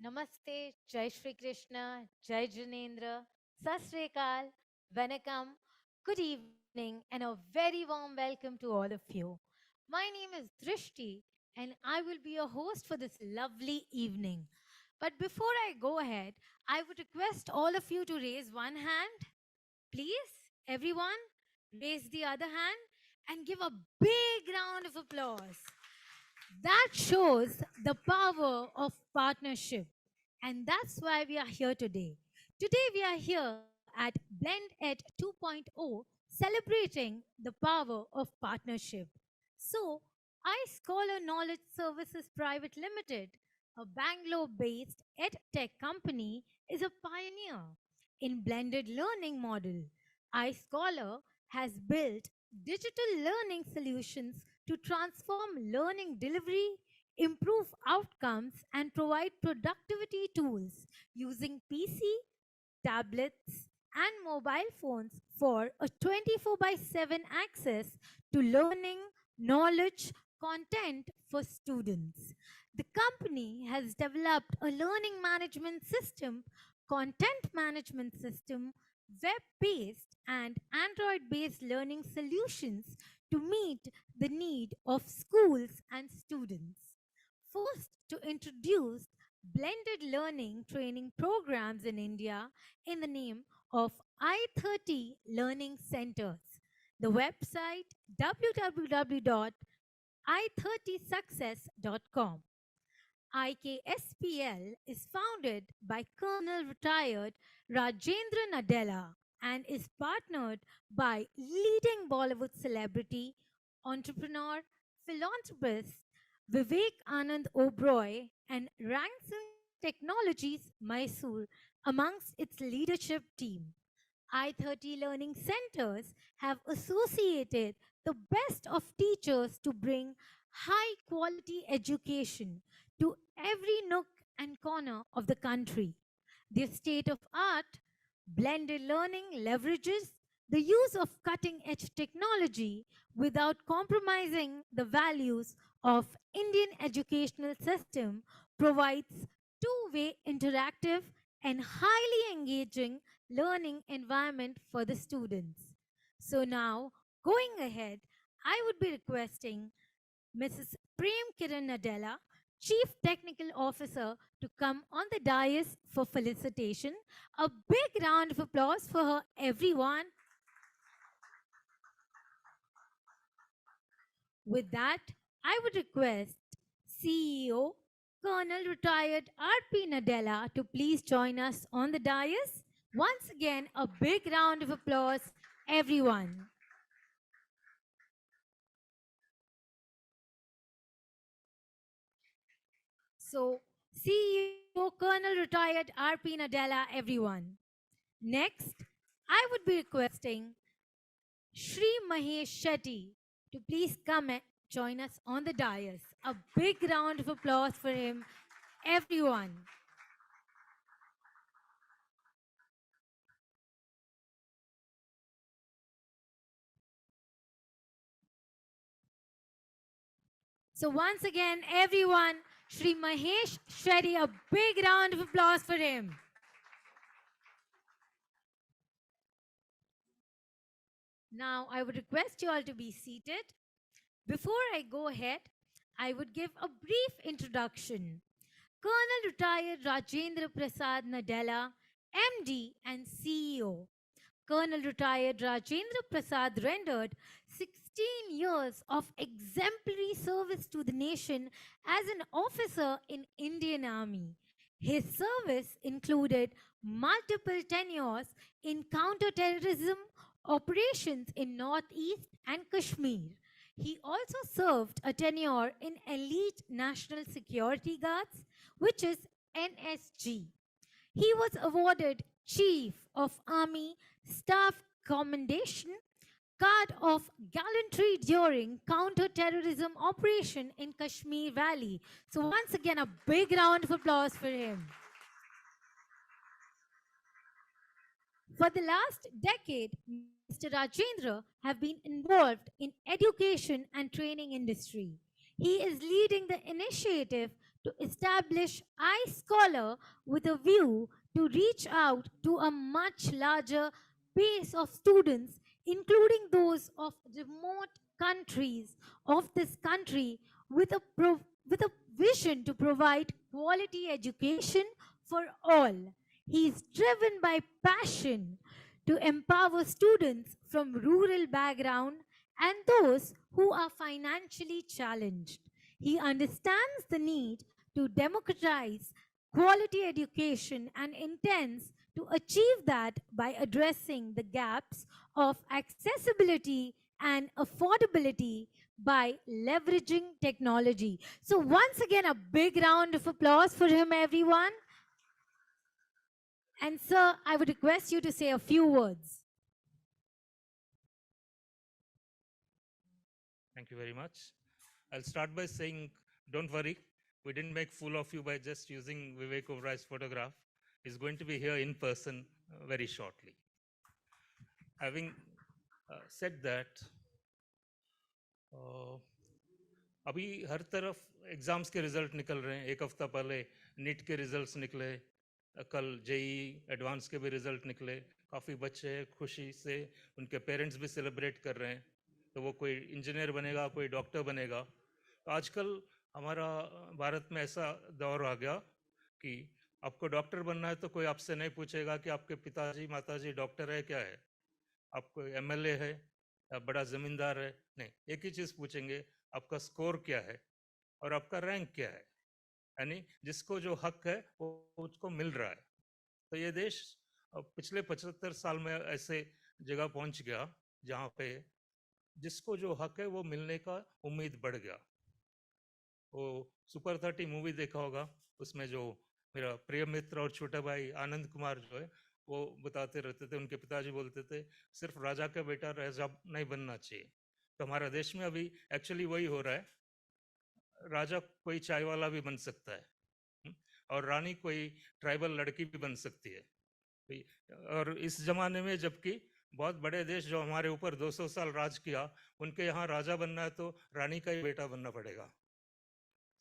Namaste, Jai Shri Krishna, Jai Janendra, Sat Sri Akal, Vanakkam, good evening, and a very warm welcome to all of you. My name is Drishti, and I will be your host for this lovely evening. But before I go ahead, I would request all of you to raise one hand. Please, everyone, raise the other hand and give a big round of applause. That shows the power of partnership. And that's why we are here today. Today, we are here at BlendEd 2.0 celebrating the power of partnership. So, iScholar Knowledge Services Private Limited, a Bangalore based EdTech company, is a pioneer in blended learning model. iScholar has built digital learning solutions to transform learning delivery, improve outcomes, and provide productivity tools using PC, tablets, and mobile phones for a 24 by 7 access to learning, knowledge, content for students. The company has developed a learning management system, content management system, web based and Android based learning solutions to meet the need of schools and students. First, to introduce blended learning training programs in India in the name of I30 Learning Centers. The website www.i30success.com. IKSPL is founded by Colonel retired Rajendra Nadella and is partnered by leading Bollywood celebrity, entrepreneur, philanthropist Vivek Anand Oberoi and Ranks Technologies Mysore amongst its leadership team. I30 Learning Centers have associated the best of teachers to bring high quality education to every nook and corner of the country. Their state of art blended learning leverages the use of cutting edge technology without compromising the values of Indian educational system, provides two-way interactive and highly engaging learning environment for the students. So now, going ahead, I would be requesting Mrs. Prem Kiran Nadella, Chief Technical Officer, to come on the dais for felicitation. A big round of applause for her, everyone. With that, I would request CEO, Colonel Retired R.P. Nadella to please join us on the dais. Once again, a big round of applause, everyone. So, CEO, Colonel Retired R.P. Nadella, everyone. Next, I would be requesting Shri Mahesh Shetty to please come and join us on the dais. A big round of applause for him, everyone. So once again, everyone, Shri Mahesh Shetty, a big round of applause for him. Now, I would request you all to be seated. Before I go ahead, I would give a brief introduction. Colonel retired Rajendra Prasad Nadella, MD and CEO. Colonel retired Rajendra Prasad rendered 16 years of exemplary service to the nation as an officer in Indian Army. His service included multiple tenures in counterterrorism operations in Northeast and Kashmir. He also served a tenure in Elite National Security Guards, which is NSG. He was awarded Chief of Army Staff Commendation Card of Gallantry during counter-terrorism operation in Kashmir Valley. So once again, a big round of applause for him. For the last decade, Mr. Rajendra have been involved in education and training industry. He is leading the initiative to establish iScholar with a view to reach out to a much larger base of students, including those of remote countries of this country, with with a vision to provide quality education for all. He is driven by passion to empower students from rural background and those who are financially challenged. He understands the need to democratize quality education and intends to achieve that by addressing the gaps of accessibility and affordability by leveraging technology. So, once again, a big round of applause for him, everyone. And, sir, I would request you to say a few words. Thank you very much. I'll start by saying, don't worry, we didn't make fool of you by just using Vivek Oberai's photograph. He's going to be here in person very shortly. Having said that, अभी हर तरफ exams के result निकल रहे हैं. एक हफ्ता पहले NEET के रिज़ल्ट्स निकले, कल जेई एडवांस के भी रिज़ल्ट निकले. काफ़ी बच्चे खुशी से, उनके पेरेंट्स भी सेलिब्रेट कर रहे हैं. तो वो कोई इंजीनियर बनेगा, कोई डॉक्टर बनेगा. तो आजकल हमारा भारत में ऐसा दौर आ गया कि आपको डॉक्टर बनना है तो कोई आपसे नहीं पूछेगा कि आपके पिताजी माताजी डॉक्टर है क्या है, आपको एमएलए है या बड़ा ज़मींदार है. नहीं, एक ही चीज़ पूछेंगे, आपका स्कोर क्या है और आपका रैंक क्या है. यानी जिसको जो हक है वो उसको मिल रहा है. तो ये देश पिछले 75 साल में ऐसे जगह पहुंच गया जहाँ पे जिसको जो हक है वो मिलने का उम्मीद बढ़ गया. वो सुपर 30 मूवी देखा होगा, उसमें जो मेरा प्रिय मित्र और छोटा भाई आनंद कुमार जो है वो बताते रहते थे, उनके पिताजी बोलते थे सिर्फ राजा का बेटा राजा नहीं बनना चाहिए. तो हमारा देश में अभी एक्चुअली वही हो रहा है. राजा कोई चाय वाला भी बन सकता है, और रानी कोई ट्राइबल लड़की भी बन सकती है. और इस जमाने में जबकि बहुत बड़े देश जो हमारे ऊपर 200 साल राज किया, उनके यहाँ राजा बनना है तो रानी का ही बेटा बनना पड़ेगा.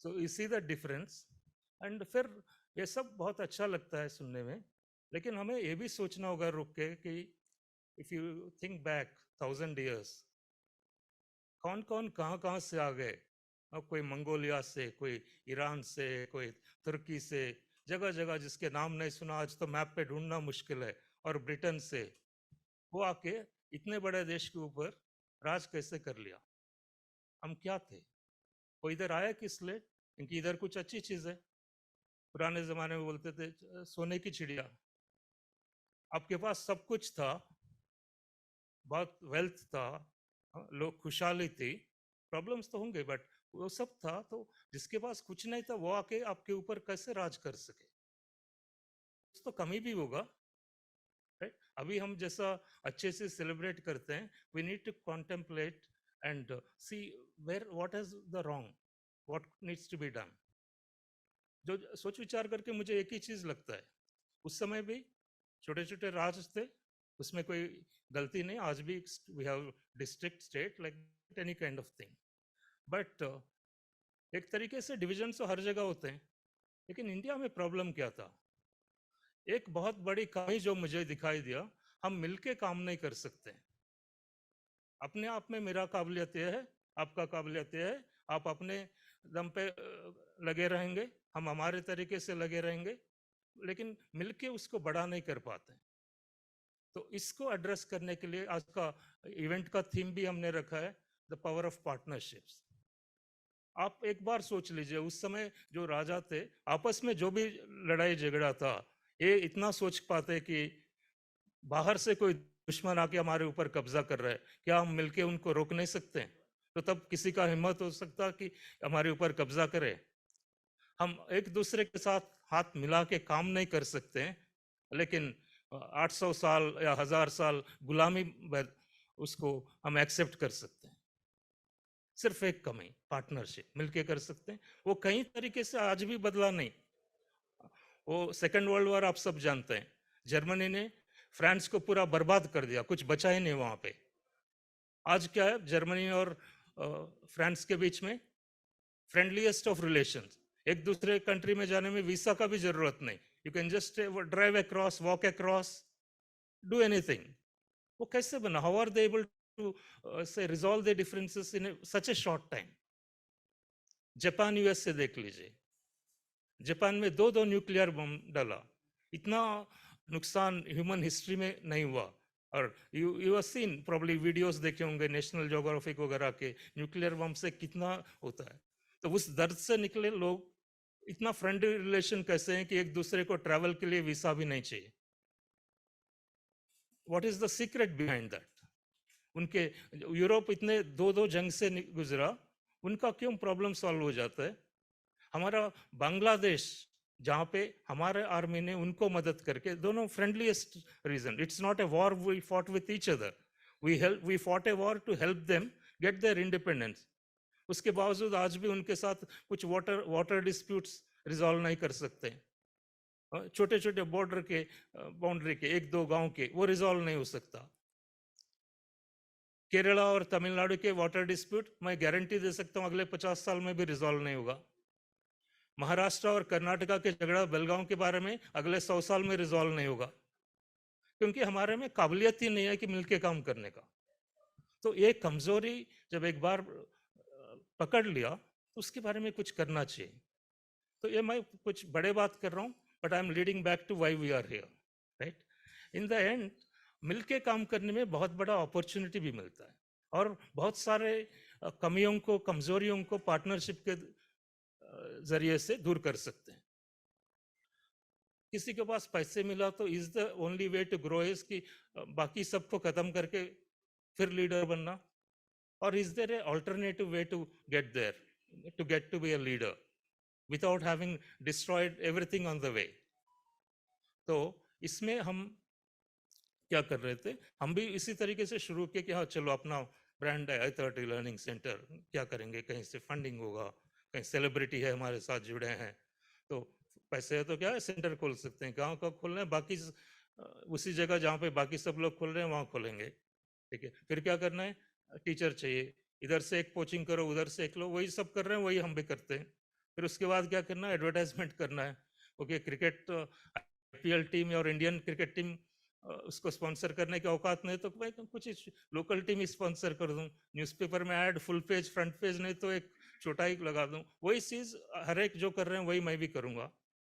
So you see the difference. And फिर ये सब बहुत अच्छा लगता है सुनने में, लेकिन हमें ये भी सोचना होगा रुक के कि if you think back 1000 years, कौन कौन कहाँ कहाँ से आ गए. कोई मंगोलिया से, कोई ईरान से, कोई तुर्की से, जगह जगह जिसके नाम नहीं सुना आज तो मैप पे ढूंढना मुश्किल है, और ब्रिटेन से. वो आके इतने बड़े देश के ऊपर राज कैसे कर लिया. हम क्या थे, वो इधर आया किस लिए, क्योंकि इधर कुछ अच्छी चीज है. पुराने जमाने में बोलते थे सोने की चिड़िया. आपके पास सब कुछ था, बहुत वेल्थ था, लोग खुशहाली थी. प्रॉब्लम्स तो होंगे बट वो सब था. तो जिसके पास कुछ नहीं था वो आके आपके ऊपर कैसे राज कर सके. तो कमी भी होगा. राइट, अभी हम जैसा अच्छे से सेलिब्रेट करते हैं, we need to contemplate and see where what is the wrong, what needs to be done. जो सोच विचार करके मुझे एक ही चीज लगता है, उस समय भी छोटे छोटे राज थे, उसमें कोई गलती नहीं. आज भी we have district state like any kind of thing. But एक तरीके से डिविजन तो हर जगह होते हैं. लेकिन इंडिया में प्रॉब्लम क्या था, एक बहुत बड़ी कमी जो मुझे दिखाई दिया, हम मिलके काम नहीं कर सकते. अपने आप में मेरा काबिलियत यह है, आपका काबिलियत यह है, आप अपने दम पे लगे रहेंगे, हम हमारे तरीके से लगे रहेंगे, लेकिन मिलके उसको बड़ा नहीं कर पाते. तो इसको एड्रेस करने के लिए आज का इवेंट का थीम भी हमने रखा है, द पावर ऑफ पार्टनरशिप्स. आप एक बार सोच लीजिए, उस समय जो राजा थे आपस में जो भी लड़ाई झगड़ा था, ये इतना सोच पाते कि बाहर से कोई दुश्मन आके हमारे ऊपर कब्जा कर रहा है, क्या हम मिलके उनको रोक नहीं सकते. तो तब किसी का हिम्मत हो सकता कि हमारे ऊपर कब्जा करे. हम एक दूसरे के साथ हाथ मिला के काम नहीं कर सकते, लेकिन 800 साल या 1000 साल गुलामी उसको हम एक्सेप्ट कर सकते हैं. सिर्फ एक कमी, पार्टनरशिप, मिलके कर सकते हैं. वो कई तरीके से आज भी बदला नहीं. वो सेकेंड वर्ल्ड वॉर आप सब जानते हैं, जर्मनी ने फ्रांस को पूरा बर्बाद कर दिया, कुछ बचा ही नहीं वहां पे. आज क्या है, जर्मनी और फ्रांस के बीच में फ्रेंडलीएस्ट ऑफ रिलेशंस. एक दूसरे कंट्री में जाने में वीसा का भी जरूरत नहीं, you can just drive across, walk across, do anything. वो कैसे बना? How are they able to say resolve the differences in such a short time? Japan US से देख लीजिए, जापान में दो दो न्यूक्लियर बम डाला, इतना नुकसान ह्यूमन हिस्ट्री में नहीं हुआ। और you have seen probably videos देखे होंगे नेशनल ज्योग्राफिक वगैरह के, न्यूक्लियर बम से कितना होता है। तो उस दर्द से निकले लोग इतना फ्रेंडली रिलेशन कैसे हैं कि एक दूसरे को ट्रैवल के लिए वीसा भी नहीं चाहिए? What is the secret behind that? उनके यूरोप इतने दो दो जंग से गुजरा, उनका क्यों प्रॉब्लम सॉल्व हो जाता है? हमारा बांग्लादेश, जहां पे हमारे आर्मी ने उनको मदद करके, दोनों friendliest region, it's not a war we fought with each other, we fought a war to help them get their independence. उसके बावजूद आज भी उनके साथ कुछ वाटर वाटर डिस्प्यूट्स रिजॉल्व नहीं कर सकते। छोटे छोटे बॉर्डर के बाउंड्री के एक दो गांव के वो रिजॉल्व नहीं हो सकता। केरला और तमिलनाडु के वाटर डिस्प्यूट मैं गारंटी दे सकता हूं अगले 50 साल में भी रिजॉल्व नहीं होगा। महाराष्ट्र और कर्नाटका के झगड़ा बेलगांव के बारे में अगले 100 साल में रिजॉल्व नहीं होगा, क्योंकि हमारे में काबिलियत ही नहीं है कि मिलके काम करने का। तो ये कमजोरी जब एक बार पकड़ लिया तो उसके बारे में कुछ करना चाहिए। तो ये मैं कुछ बड़े बात कर रहा हूँ, but I am leading back to why we are here, right? In the end मिलके काम करने में बहुत बड़ा अपॉर्चुनिटी भी मिलता है, और बहुत सारे कमियों को, कमजोरियों को पार्टनरशिप के जरिए से दूर कर सकते हैं। किसी के पास पैसे मिला तो is the only way to grow is कि बाकी सबको खत्म करके फिर लीडर बनना, और is there a alternative way to get there, to get to be a leader without having destroyed everything on the way? तो इसमें हम क्या कर रहे थे, हम भी इसी तरीके से शुरू किए कि हाँ चलो अपना ब्रांड है i30 लर्निंग सेंटर, क्या करेंगे, कहीं से फंडिंग होगा, कहीं सेलिब्रिटी है हमारे साथ जुड़े हैं, तो पैसे है तो क्या है सेंटर खोल सकते हैं, गाँव का खोलना है, बाकी उसी जगह जहाँ पे बाकी सब लोग खोल रहे हैं वहाँ खोलेंगे। ठीक है, फिर क्या करना है, टीचर चाहिए, इधर से एक कोचिंग करो, उधर से एक लो, वही सब कर रहे हैं, वही हम भी करते हैं। फिर उसके बाद क्या करना है, एडवर्टाइजमेंट करना है। ओके, क्रिकेट आईपीएल टीम और इंडियन क्रिकेट टीम उसको स्पॉन्सर करने की औकात नहीं, तो मैं कुछ लोकल टीम ही स्पॉन्सर कर दूं, न्यूज़पेपर में add, full page front page नहीं तो एक छोटा ही लगा दूं, वही चीज हर एक जो कर रहे हैं वही मैं भी करूंगा,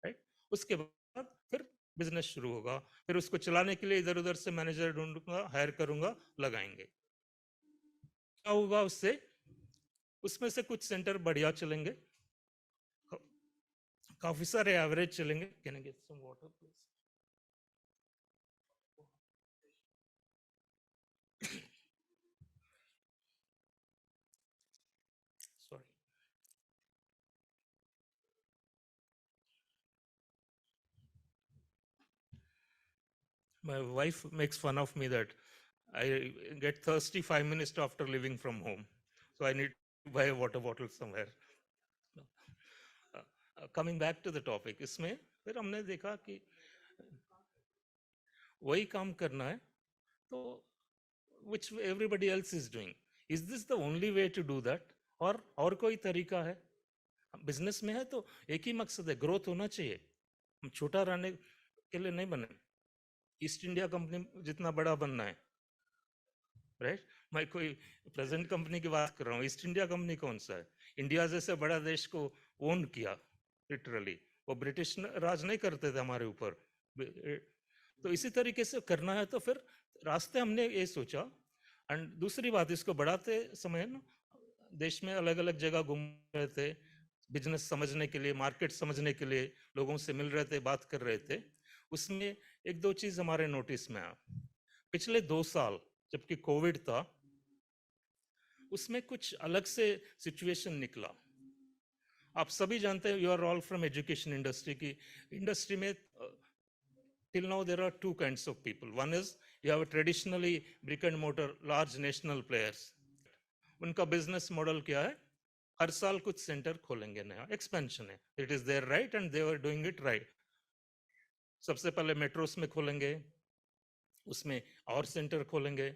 राइट? उसके बाद फिर बिजनेस शुरू होगा, फिर उसको चलाने के लिए इधर उधर से मैनेजर ढूंढूंगा, हायर करूंगा, लगाएंगे। क्या होगा उससे? उसमें से कुछ सेंटर बढ़िया चलेंगे, काफी सारे एवरेज चलेंगे। Can I get some water please? Sorry. My wife makes fun of me that I get thirsty 5 minutes after leaving from home. So I need to buy a water bottle somewhere. Coming back to the topic, इसमें फिर हमने देखा कि वही काम करना है, तो which everybody else is doing. Is this the only way to do that? और कोई तरीका है? बिजनेस में है तो एक ही मकसद है, ग्रोथ होना चाहिए, हम छोटा रहने के लिए नहीं बने। ईस्ट इंडिया कंपनी जितना बड़ा बनना है, राइट? मैं कोई प्रेजेंट कंपनी की बात कर रहा हूँ, ईस्ट इंडिया कंपनी कौन सा है? इंडिया जैसे बड़ा देश को ओन किया लिटरली, वो ब्रिटिश राज नहीं करते थे हमारे ऊपर। तो इसी तरीके से करना है, तो फिर रास्ते हमने ये सोचा। एंड दूसरी बात, इसको बढ़ाते समय ना देश में अलग अलग जगह घूम रहे थे, बिजनेस समझने के लिए, मार्केट समझने के लिए, लोगों से मिल रहे थे, बात कर रहे थे। उसमें एक दो चीज हमारे नोटिस में आया। पिछले 2 साल जबकि कोविड था, उसमें कुछ अलग से सिचुएशन निकला। आप सभी जानते हैं, you are all from education industry की इंडस्ट्री में till now there are two kinds of people. One is you have a traditionally brick and mortar large national players, उनका बिजनेस मॉडल क्या है, हर साल कुछ सेंटर खोलेंगे, नया एक्सपेंशन है, it is there right and they are doing it right. सबसे पहले मेट्रोस में खोलेंगे, उसमें और सेंटर खोलेंगे,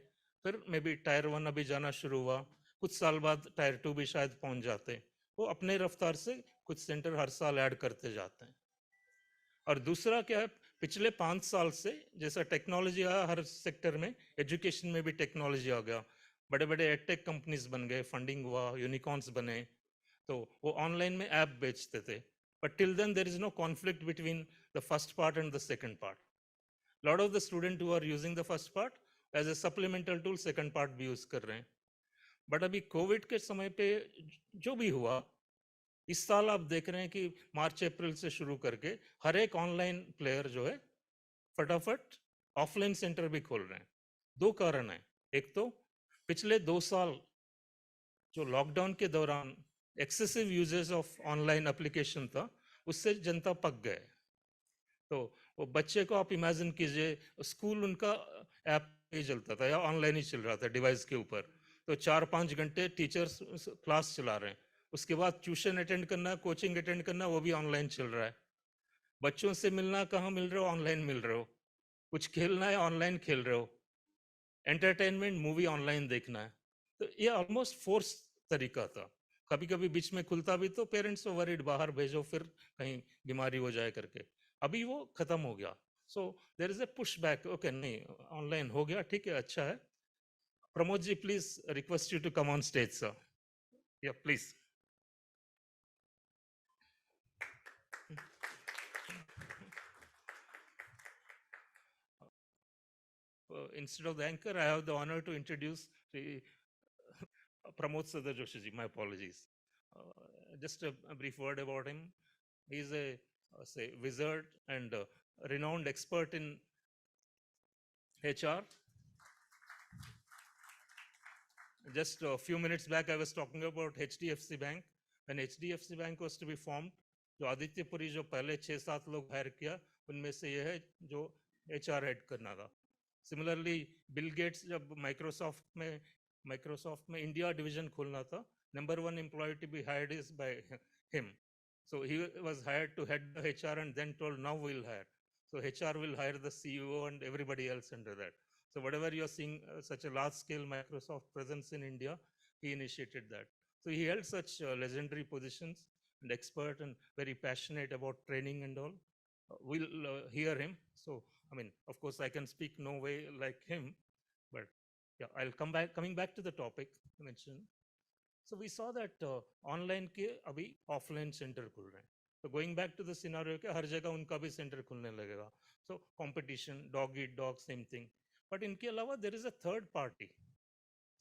फिर मे बी टायर 1 अभी जाना शुरू हुआ, कुछ साल बाद टायर 2 भी शायद पहुंच जाते। वो अपने रफ्तार से कुछ सेंटर हर साल ऐड करते जाते हैं। और दूसरा क्या है, पिछले 5 साल से जैसा टेक्नोलॉजी आया हर सेक्टर में, एजुकेशन में भी टेक्नोलॉजी आ गया, बड़े बड़े एडटेक कंपनीज बन गए, फंडिंग हुआ, यूनिकॉर्न्स बने, तो वो ऑनलाइन में ऐप बेचते थे। But till then there is no conflict between the first part and the second part. Lot of the student who are using the first part as a supplemental tool second part भी use कर रहे हैं। But अभी Covid के समय पे जो भी हुआ, इस साल आप देख रहे हैं कि मार्च अप्रैल से शुरू करके हर एक ऑनलाइन प्लेयर जो है फटाफट ऑफलाइन सेंटर भी खोल रहे हैं। दो कारण है, एक तो पिछले 2 साल जो लॉकडाउन के दौरान excessive uses of online application था, उससे जनता पक गए। तो वो बच्चे को आप इमेजिन कीजिए, स्कूल उनका ऐप ही चलता था या ऑनलाइन ही चल रहा था डिवाइस के ऊपर, तो 4-5 घंटे टीचर्स क्लास चला रहे हैं, उसके बाद ट्यूशन अटेंड करना, कोचिंग अटेंड करना, वो भी ऑनलाइन चल रहा है। बच्चों से मिलना कहाँ मिल रहे हो, ऑनलाइन मिल रहे हो। कुछ खेलना है, ऑनलाइन खेल रहे हो। एंटरटेनमेंट, मूवी ऑनलाइन देखना है। तो ये ऑलमोस्ट फोर्स तरीका था। कभी कभी बीच में खुलता भी तो पेरेंट्स वरीड, बाहर भेजो फिर कहीं बीमारी हो जाए करके। अभी वो खत्म हो गया। So there is a push back, okay नहीं ऑनलाइन हो गया, ठीक है, अच्छा है। Pramod ji please request you to come on stage sir, या please. Instead of the anchor, I have the honor to introduce the Pramod Sadar Joshi ji. My apologies. Just a brief word about him. He is a say wizard and renowned expert in HR. Just a few minutes back, I was talking about HDFC Bank. When HDFC Bank was to be formed, जो आदित्यपुरी जो पहले 6-7 लोग higher किया, उनमें से ये है जो HR हेड करना था। सिमिलरली बिल गेट्स जब माइक्रोसॉफ्ट में इंडिया डिवीजन खोलना था, number 1 employ to be hired is by him. So he was hired to head the HR and then told, now we'll hire. So HR will hire the CEO and everybody else under that. So whatever you're seeing, such a large scale Microsoft presence in India, he initiated that. So he held such legendary positions and expert and very passionate about training and all. We'll hear him. So, I mean, of course, I can speak no way like him, but yeah, coming back to the topic I mentioned. So we saw that online के अभी offline center खुल रहे हैं. So going back to the scenario के हर जगह उनका भी center खुलने लगेगा. So competition, dog eat dog, same thing. But इनके अलावा there is a third party,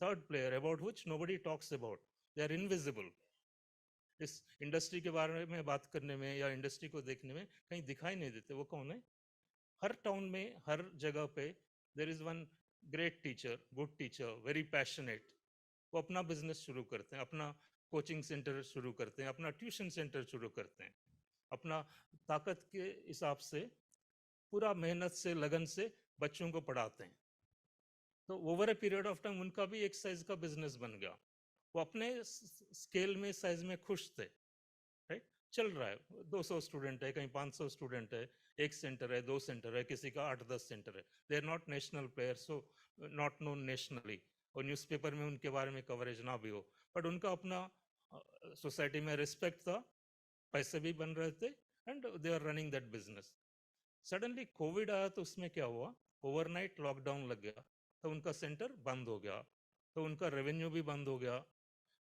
third player about which nobody talks about. They are invisible. इस इंडस्ट्री के बारे में बात करने में या इंडस्ट्री को देखने में कहीं दिखाई नहीं देते. वो कौन है? हर टाउन में, हर जगह पे there is one great teacher, good teacher, very passionate. वो अपना बिजनेस शुरू करते हैं, अपना कोचिंग सेंटर शुरू करते हैं, अपना ट्यूशन सेंटर शुरू करते हैं, अपना ताकत के हिसाब से पूरा मेहनत से, लगन से बच्चों को पढ़ाते हैं. तो over a period of time उनका भी एक साइज का बिजनेस बन गया. वो अपने स्केल में, साइज में खुश थे, राइट. चल रहा है, 200 स्टूडेंट है, कहीं 500 स्टूडेंट है, एक सेंटर है, 2 सेंटर है, किसी का 8-10 सेंटर है. They are not national player, so not known nationally, और न्यूज़पेपर में उनके बारे में कवरेज ना भी हो, बट उनका अपना सोसाइटी में रिस्पेक्ट था, पैसे भी बन रहे थे, and they are running that business. Suddenly Covid आया तो उसमें क्या हुआ, ओवरनाइट लॉकडाउन लग गया, तो उनका सेंटर बंद हो गया, तो उनका रेवेन्यू भी बंद हो गया.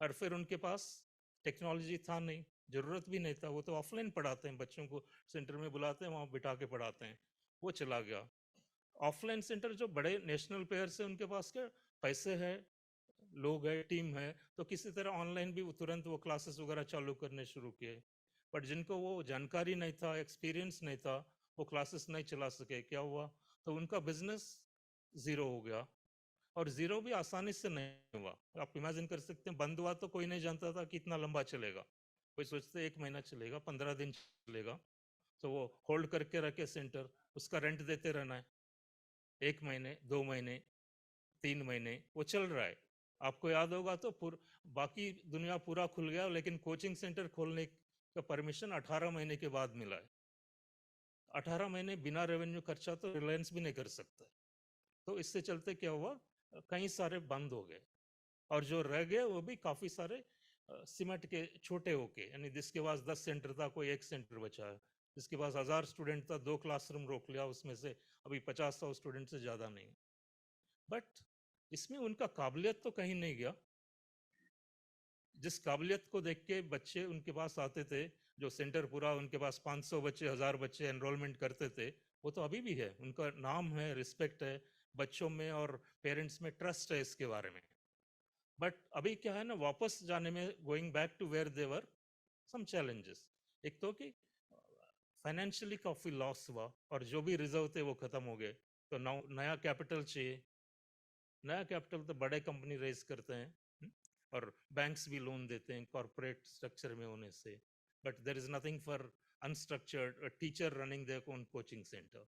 और फिर उनके पास टेक्नोलॉजी था नहीं, जरूरत भी नहीं था, वो तो ऑफलाइन पढ़ाते हैं, बच्चों को सेंटर में बुलाते हैं, वहाँ बिठा के पढ़ाते हैं, वो चला गया. ऑफलाइन सेंटर जो बड़े नेशनल प्लेयर्स हैं, उनके पास क्या पैसे है, लोग है, टीम है, तो किसी तरह ऑनलाइन भी तुरंत वो क्लासेस वगैरह चालू करने शुरू किए. बट जिनको वो जानकारी नहीं था, एक्सपीरियंस नहीं था, वो क्लासेस नहीं चला सके. क्या हुआ, तो उनका बिजनेस जीरो हो गया. और जीरो भी आसानी से नहीं हुआ. आप इमेजिन कर सकते हैं, बंद हुआ तो कोई नहीं जानता था कि इतना लंबा चलेगा. कोई सोचते 1 महीना चलेगा, 15 दिन चलेगा, तो वो होल्ड करके रखे सेंटर, उसका रेंट देते रहना है. 1 महीने, 2 महीने, 3 महीने वो चल रहा है. आपको याद होगा तो बाकी दुनिया पूरा खुल गया, लेकिन कोचिंग सेंटर खोलने का परमिशन 18 महीने के बाद मिला है. 18 महीने बिना रेवेन्यू खर्चा तो रिलायंस भी नहीं कर सकता. तो इससे चलते क्या हुआ, कई सारे बंद हो गए, और जो रह गए वो भी काफी सारे सिमट के छोटे होके, यानी जिसके पास 10 सेंटर था कोई एक सेंटर बचा है, जिसके पास 1000 स्टूडेंट था 2 क्लासरूम रोक लिया, उसमें से अभी 50-100 स्टूडेंट से ज़्यादा नहीं। बट इसमें उनका काबिलियत तो कहीं नहीं गया। जिस काबिलियत को देख के बच्चे उनके पास आते थे, जो सेंटर पूरा उनके पास 500 बच्चे 1000 बच्चे एनरोलमेंट करते थे, वो तो अभी भी है। उनका नाम है, रिस्पेक्ट है बच्चों में और पेरेंट्स में, ट्रस्ट है इसके बारे में। बट अभी क्या है ना, वापस जाने में, going back to where they were, some challenges. एक तो कि फाइनेंशियली काफी लॉस हुआ और जो भी रिजर्व थे वो खत्म हो गए, तो नया कैपिटल चाहिए। नया कैपिटल तो बड़े कंपनी रेज करते हैं, और बैंक्स भी लोन देते हैं कॉर्पोरेट स्ट्रक्चर में होने से, but there is nothing for unstructured teacher running their own coaching centre.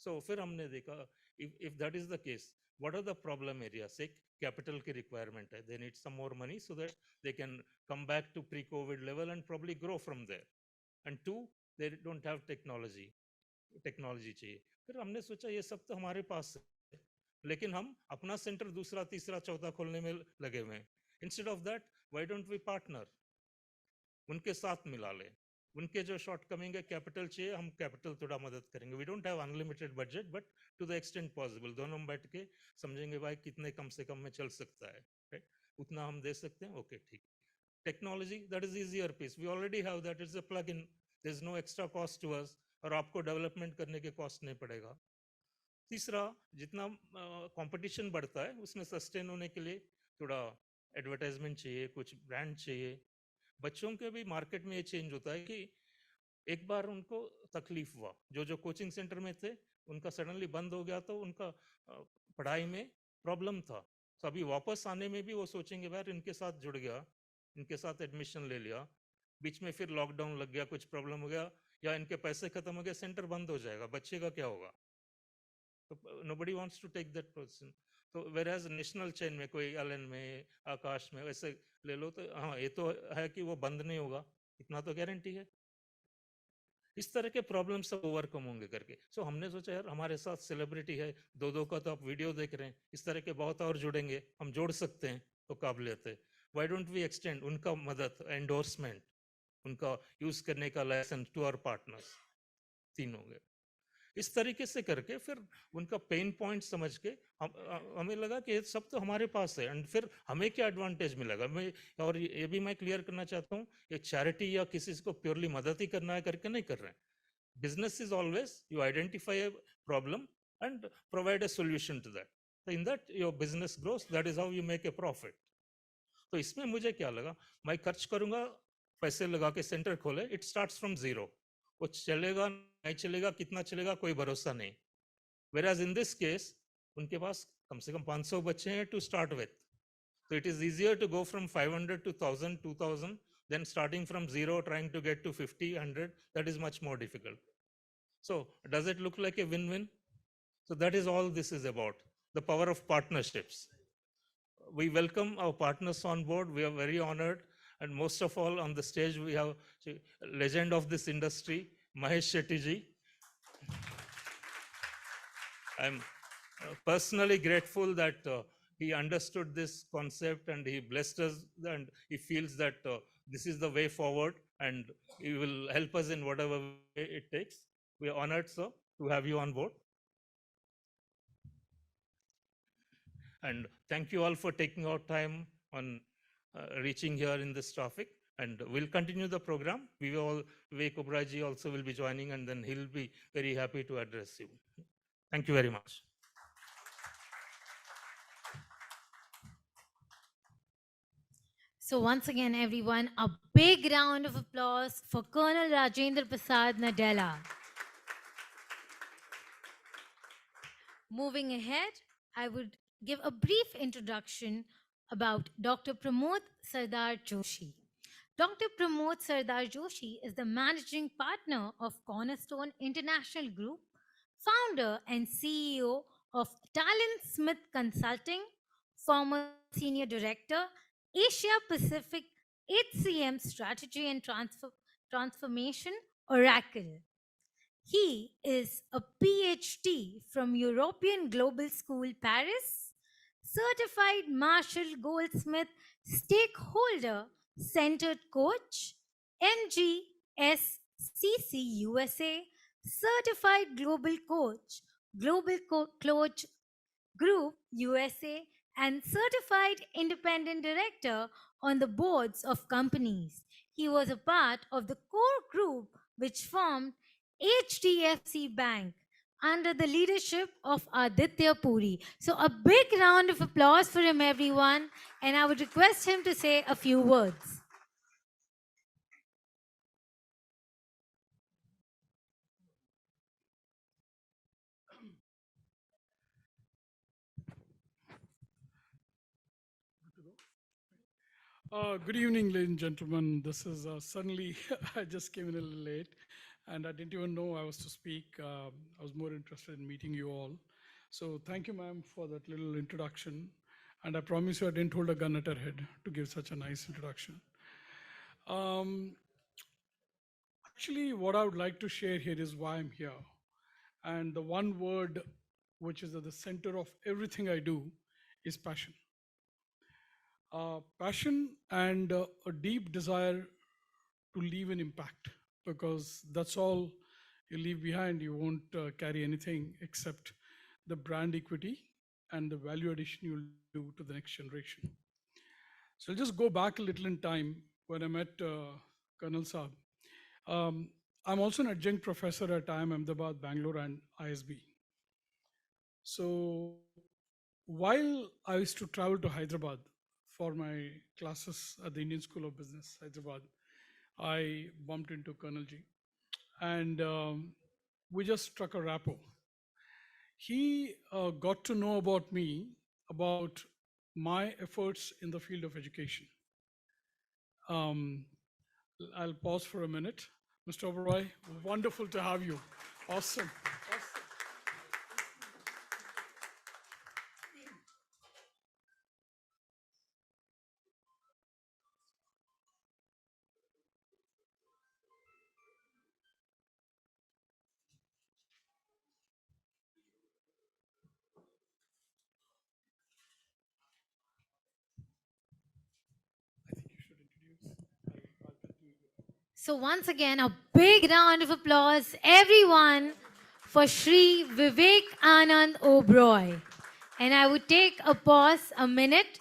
So फिर हमने देखा, if that is the case, what are the problem areas? एक कैपिटल की रिक्वायरमेंट है, they need some more money so that they can come back to pre covid level and probably grow from there. And two, they don't have technology, technology चाहिए। फिर हमने सोचा ये सब तो हमारे पास है, लेकिन हम अपना सेंटर दूसरा तीसरा चौथा खोलने में लगे हुए हैं। Instead of that, why don't we partner, उनके साथ मिला ले। उनके जो शॉर्ट कमिंग है, कैपिटल चाहिए, हम कैपिटल थोड़ा मदद करेंगे। We don't have unlimited budget, but to the extent possible दोनों हम बैठ के समझेंगे भाई कितने कम से कम में चल सकता है, right? उतना हम दे सकते हैं, ओके ठीक। Technology, that is easier piece, we already have that, is a plug in, there is no extra cost to us, और आपको डेवलपमेंट करने के कॉस्ट नहीं पड़ेगा। तीसरा, जितना कंपटीशन बढ़ता है उसमें सस्टेन होने के लिए थोड़ा एडवर्टाइजमेंट चाहिए, कुछ ब्रांड चाहिए। बच्चों के भी मार्केट में ये चेंज होता है कि एक बार उनको तकलीफ हुआ, जो जो कोचिंग सेंटर में थे उनका सडनली बंद हो गया, तो उनका पढ़ाई में प्रॉब्लम था। तो अभी वापस आने में भी वो सोचेंगे यार इनके साथ जुड़ गया, इनके साथ एडमिशन ले लिया, बीच में फिर लॉकडाउन लग गया, कुछ प्रॉब्लम हो गया, या इनके पैसे खत्म हो गए, सेंटर बंद हो जाएगा, बच्चे का क्या होगा? तो nobody wants to take that person. तो whereas नेशनल चेन में कोई एलन में, आकाश में वैसे ले लो, तो हाँ ये तो है कि वो बंद नहीं होगा, इतना तो गारंटी है। इस तरह के प्रॉब्लम सब ओवरकम होंगे करके, सो हमने सोचा यार हमारे साथ सेलिब्रिटी है, दो दो का तो आप वीडियो देख रहे हैं, इस तरह के बहुत और जुड़ेंगे, हम जोड़ सकते हैं, तो काबिलियत है। वाई डोंट वी एक्सटेंड उनका मदद, एंडोर्समेंट, उनका यूज करने का लाइसेंस टू आवर पार्टनर्स। तीन हो गए। इस तरीके से करके फिर उनका पेन पॉइंट समझ के हमें लगा कि ये सब तो हमारे पास है, एंड फिर हमें क्या एडवांटेज मिलेगा। मैं और ये भी मैं क्लियर करना चाहता हूँ, ये चैरिटी या किसी को प्योरली मदद ही करना है करके नहीं कर रहे हैं। Business is always you identify a problem and provide a solution to that, तो in that your business grows, that is how you make a profit. तो इसमें मुझे क्या लगा, मैं खर्च करूंगा, पैसे लगा के सेंटर खोले, इट स्टार्ट्स फ्रॉम जीरो, वो चलेगा नहीं चलेगा, कितना चलेगा कोई भरोसा नहीं। Whereas in this case, उनके पास कम से कम 500 बच्चे हैं to start with. So it is easier to go from 500 to 1000, 2000, than starting from zero, trying to get to 50, 100. That is much more difficult. So does it look like a win-win? So that is all this is about, the power of partnerships. We welcome our partners on board. We are very honored. And most of all, on the stage, we have a legend of this industry, Mahesh Shetty ji. I'm personally grateful that he understood this concept and he blessed us, and he feels that this is the way forward and he will help us in whatever way it takes. We are honored, sir, to have you on board. And thank you all for taking out time on reaching here in this traffic. And we'll continue the program. We will all, Vivek Obraji also will be joining, and then he'll be very happy to address you. Thank you very much. So, once again, everyone, a big round of applause for Colonel Rajendra Prasad Nadella. Moving ahead, I would give a brief introduction about Dr. Pramod Sardar Joshi. Dr. Pramod Sardar Joshi is the managing partner of Cornerstone International Group, founder and CEO of Talent Smith Consulting, former senior director, Asia Pacific HCM Strategy and Transformation, Oracle. He is a PhD from European Global School, Paris, certified Marshall Goldsmith stakeholder centered coach, MGSCC USA, certified global coach, coach Group USA, and certified independent director on the boards of companies. He was a part of the core group which formed HDFC Bank under the leadership of Aditya Puri. So, a big round of applause for him, everyone. And I would request him to say a few words. Good evening, ladies and gentlemen. This is suddenly, I just came in a little late and I didn't even know I was to speak. I was more interested in meeting you all. So thank you, ma'am, for that little introduction. And I promise you I didn't hold a gun at her head to give such a nice introduction. Actually, what I would like to share here is why I'm here. And the one word which is at the center of everything I do is passion. Passion and a deep desire to leave an impact, because that's all you leave behind. You won't carry anything except the brand equity and the value addition you'll do to the next generation. So I'll just go back a little in time when I met Colonel Saab. I'm also an adjunct professor at IIM Ahmedabad, Bangalore, and ISB. So while I used to travel to Hyderabad for my classes at the Indian School of Business, Hyderabad, I bumped into Colonel G, and we just struck a rapport. He got to know about me, about my efforts in the field of education. I'll pause for a minute. Mr. Oberoi, wonderful to have you. Awesome. So, once again, a big round of applause, everyone, for Shri Vivek Anand Oberoi. And I would take a pause, a minute.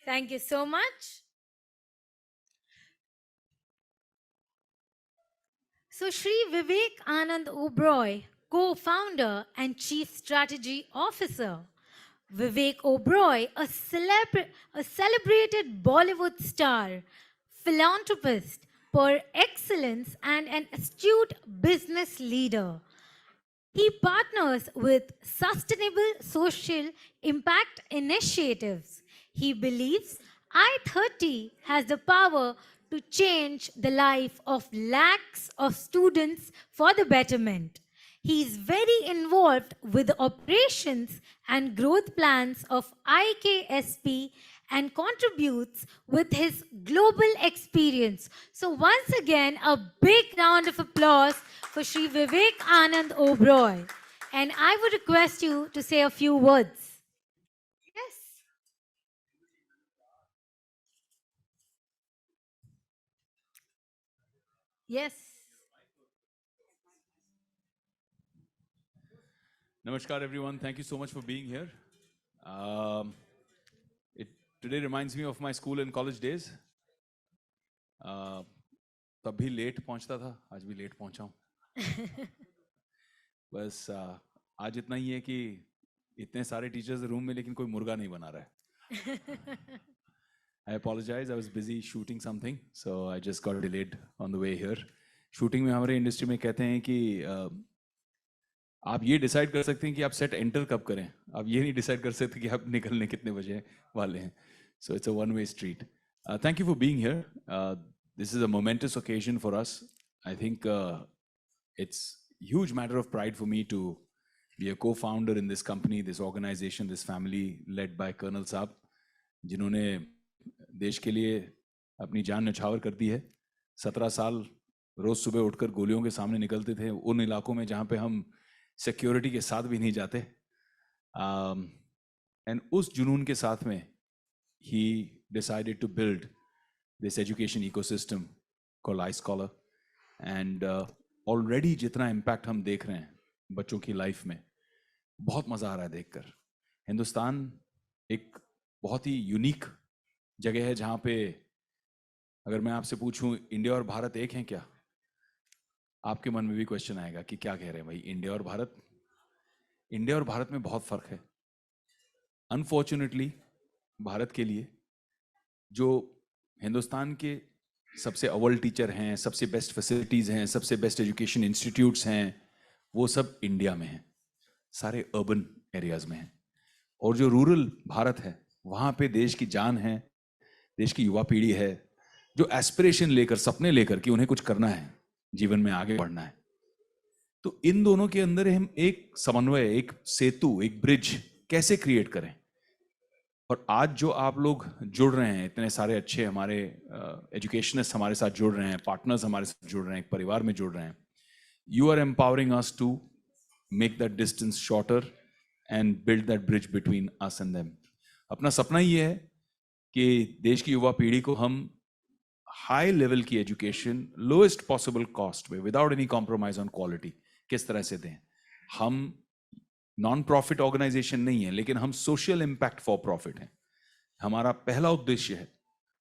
Thank you so much. So, Shri Vivek Anand Oberoi, co founder and chief strategy officer. Vivek Oberoi, a celebrated Bollywood star, philanthropist per excellence, and an astute business leader. He partners with sustainable social impact initiatives. He believes I-30 has the power to change the life of lakhs of students for the betterment. He is very involved with the operations and growth plans of IKSP and contributes with his global experience. So, once again, a big round of applause for Sri Vivek Anand Oberoi. And I would request you to say a few words. Yes. Yes. Namaskar, everyone. Thank you so much for being here. It today reminds me of my school and college days. तब भी late पहुंचता था, आज भी late पहुंचा हूं. बस आज इतना ही है कि इतने सारे टीचर्स रूम में लेकिन कोई मुर्गा नहीं बना रहा है. I apologize. I was busy shooting something, so I just got delayed on the way here. Shooting में हमारे इंडस्ट्री में कहते हैं कि आप ये डिसाइड कर सकते हैं कि आप सेट एंटर कब करें, आप ये नहीं डिसाइड कर सकते कि आप निकलने कितने बजे वाले हैं. So it's a one-way street. Thank you for being here. This is a momentous occasion for us. I think it's a huge matter of pride for me to be a co-founder in this company, this organization, this family led by Colonel Saab, जिन्होंने देश के लिए अपनी जान न्यौछावर कर दी है. 17 साल रोज सुबह उठकर गोलियों के सामने निकलते थे उन इलाकों में जहाँ पे हम सिक्योरिटी के साथ भी नहीं जाते. एंड उस जुनून के साथ में he decided to build this education ecosystem called iScholar. And already जितना impact हम देख रहे हैं बच्चों की लाइफ में, बहुत मज़ा आ रहा है देखकर। हिंदुस्तान एक बहुत ही यूनिक जगह है जहाँ पे अगर मैं आपसे पूछूं इंडिया और भारत एक हैं क्या, आपके मन में भी क्वेश्चन आएगा कि क्या कह रहे हैं भाई, इंडिया और भारत। इंडिया और भारत में बहुत फर्क है। अनफॉर्चुनेटली भारत के लिए जो हिंदुस्तान के सबसे अव्वल टीचर हैं, सबसे बेस्ट फैसिलिटीज़ हैं, सबसे बेस्ट एजुकेशन इंस्टीट्यूट्स हैं, वो सब इंडिया में हैं, सारे अर्बन एरियाज़ में हैं। और जो रूरल भारत है वहाँ पे देश की जान है, देश की युवा पीढ़ी है जो एस्पिरेशन लेकर, सपने लेकर कि उन्हें कुछ करना है, जीवन में आगे बढ़ना है। तो इन दोनों के अंदर हम एक समन्वय, एक सेतु, एक ब्रिज कैसे क्रिएट करें। और आज जो आप लोग जुड़ रहे हैं, इतने सारे अच्छे हमारे एजुकेशनिस्ट हमारे साथ जुड़ रहे हैं, पार्टनर्स हमारे साथ जुड़ रहे हैं, एक परिवार में जुड़ रहे हैं, you are empowering us to make that distance shorter and build that bridge between us and them. अपना सपना ये है कि देश की युवा पीढ़ी को हम हाई लेवल की एजुकेशन लोएस्ट पॉसिबल कॉस्ट में, without any compromise on quality, किस तरह से दें। हम नॉन प्रॉफिट ऑर्गेनाइजेशन नहीं है, लेकिन हम सोशल इम्पैक्ट फॉर प्रॉफिट हैं। हमारा पहला उद्देश्य है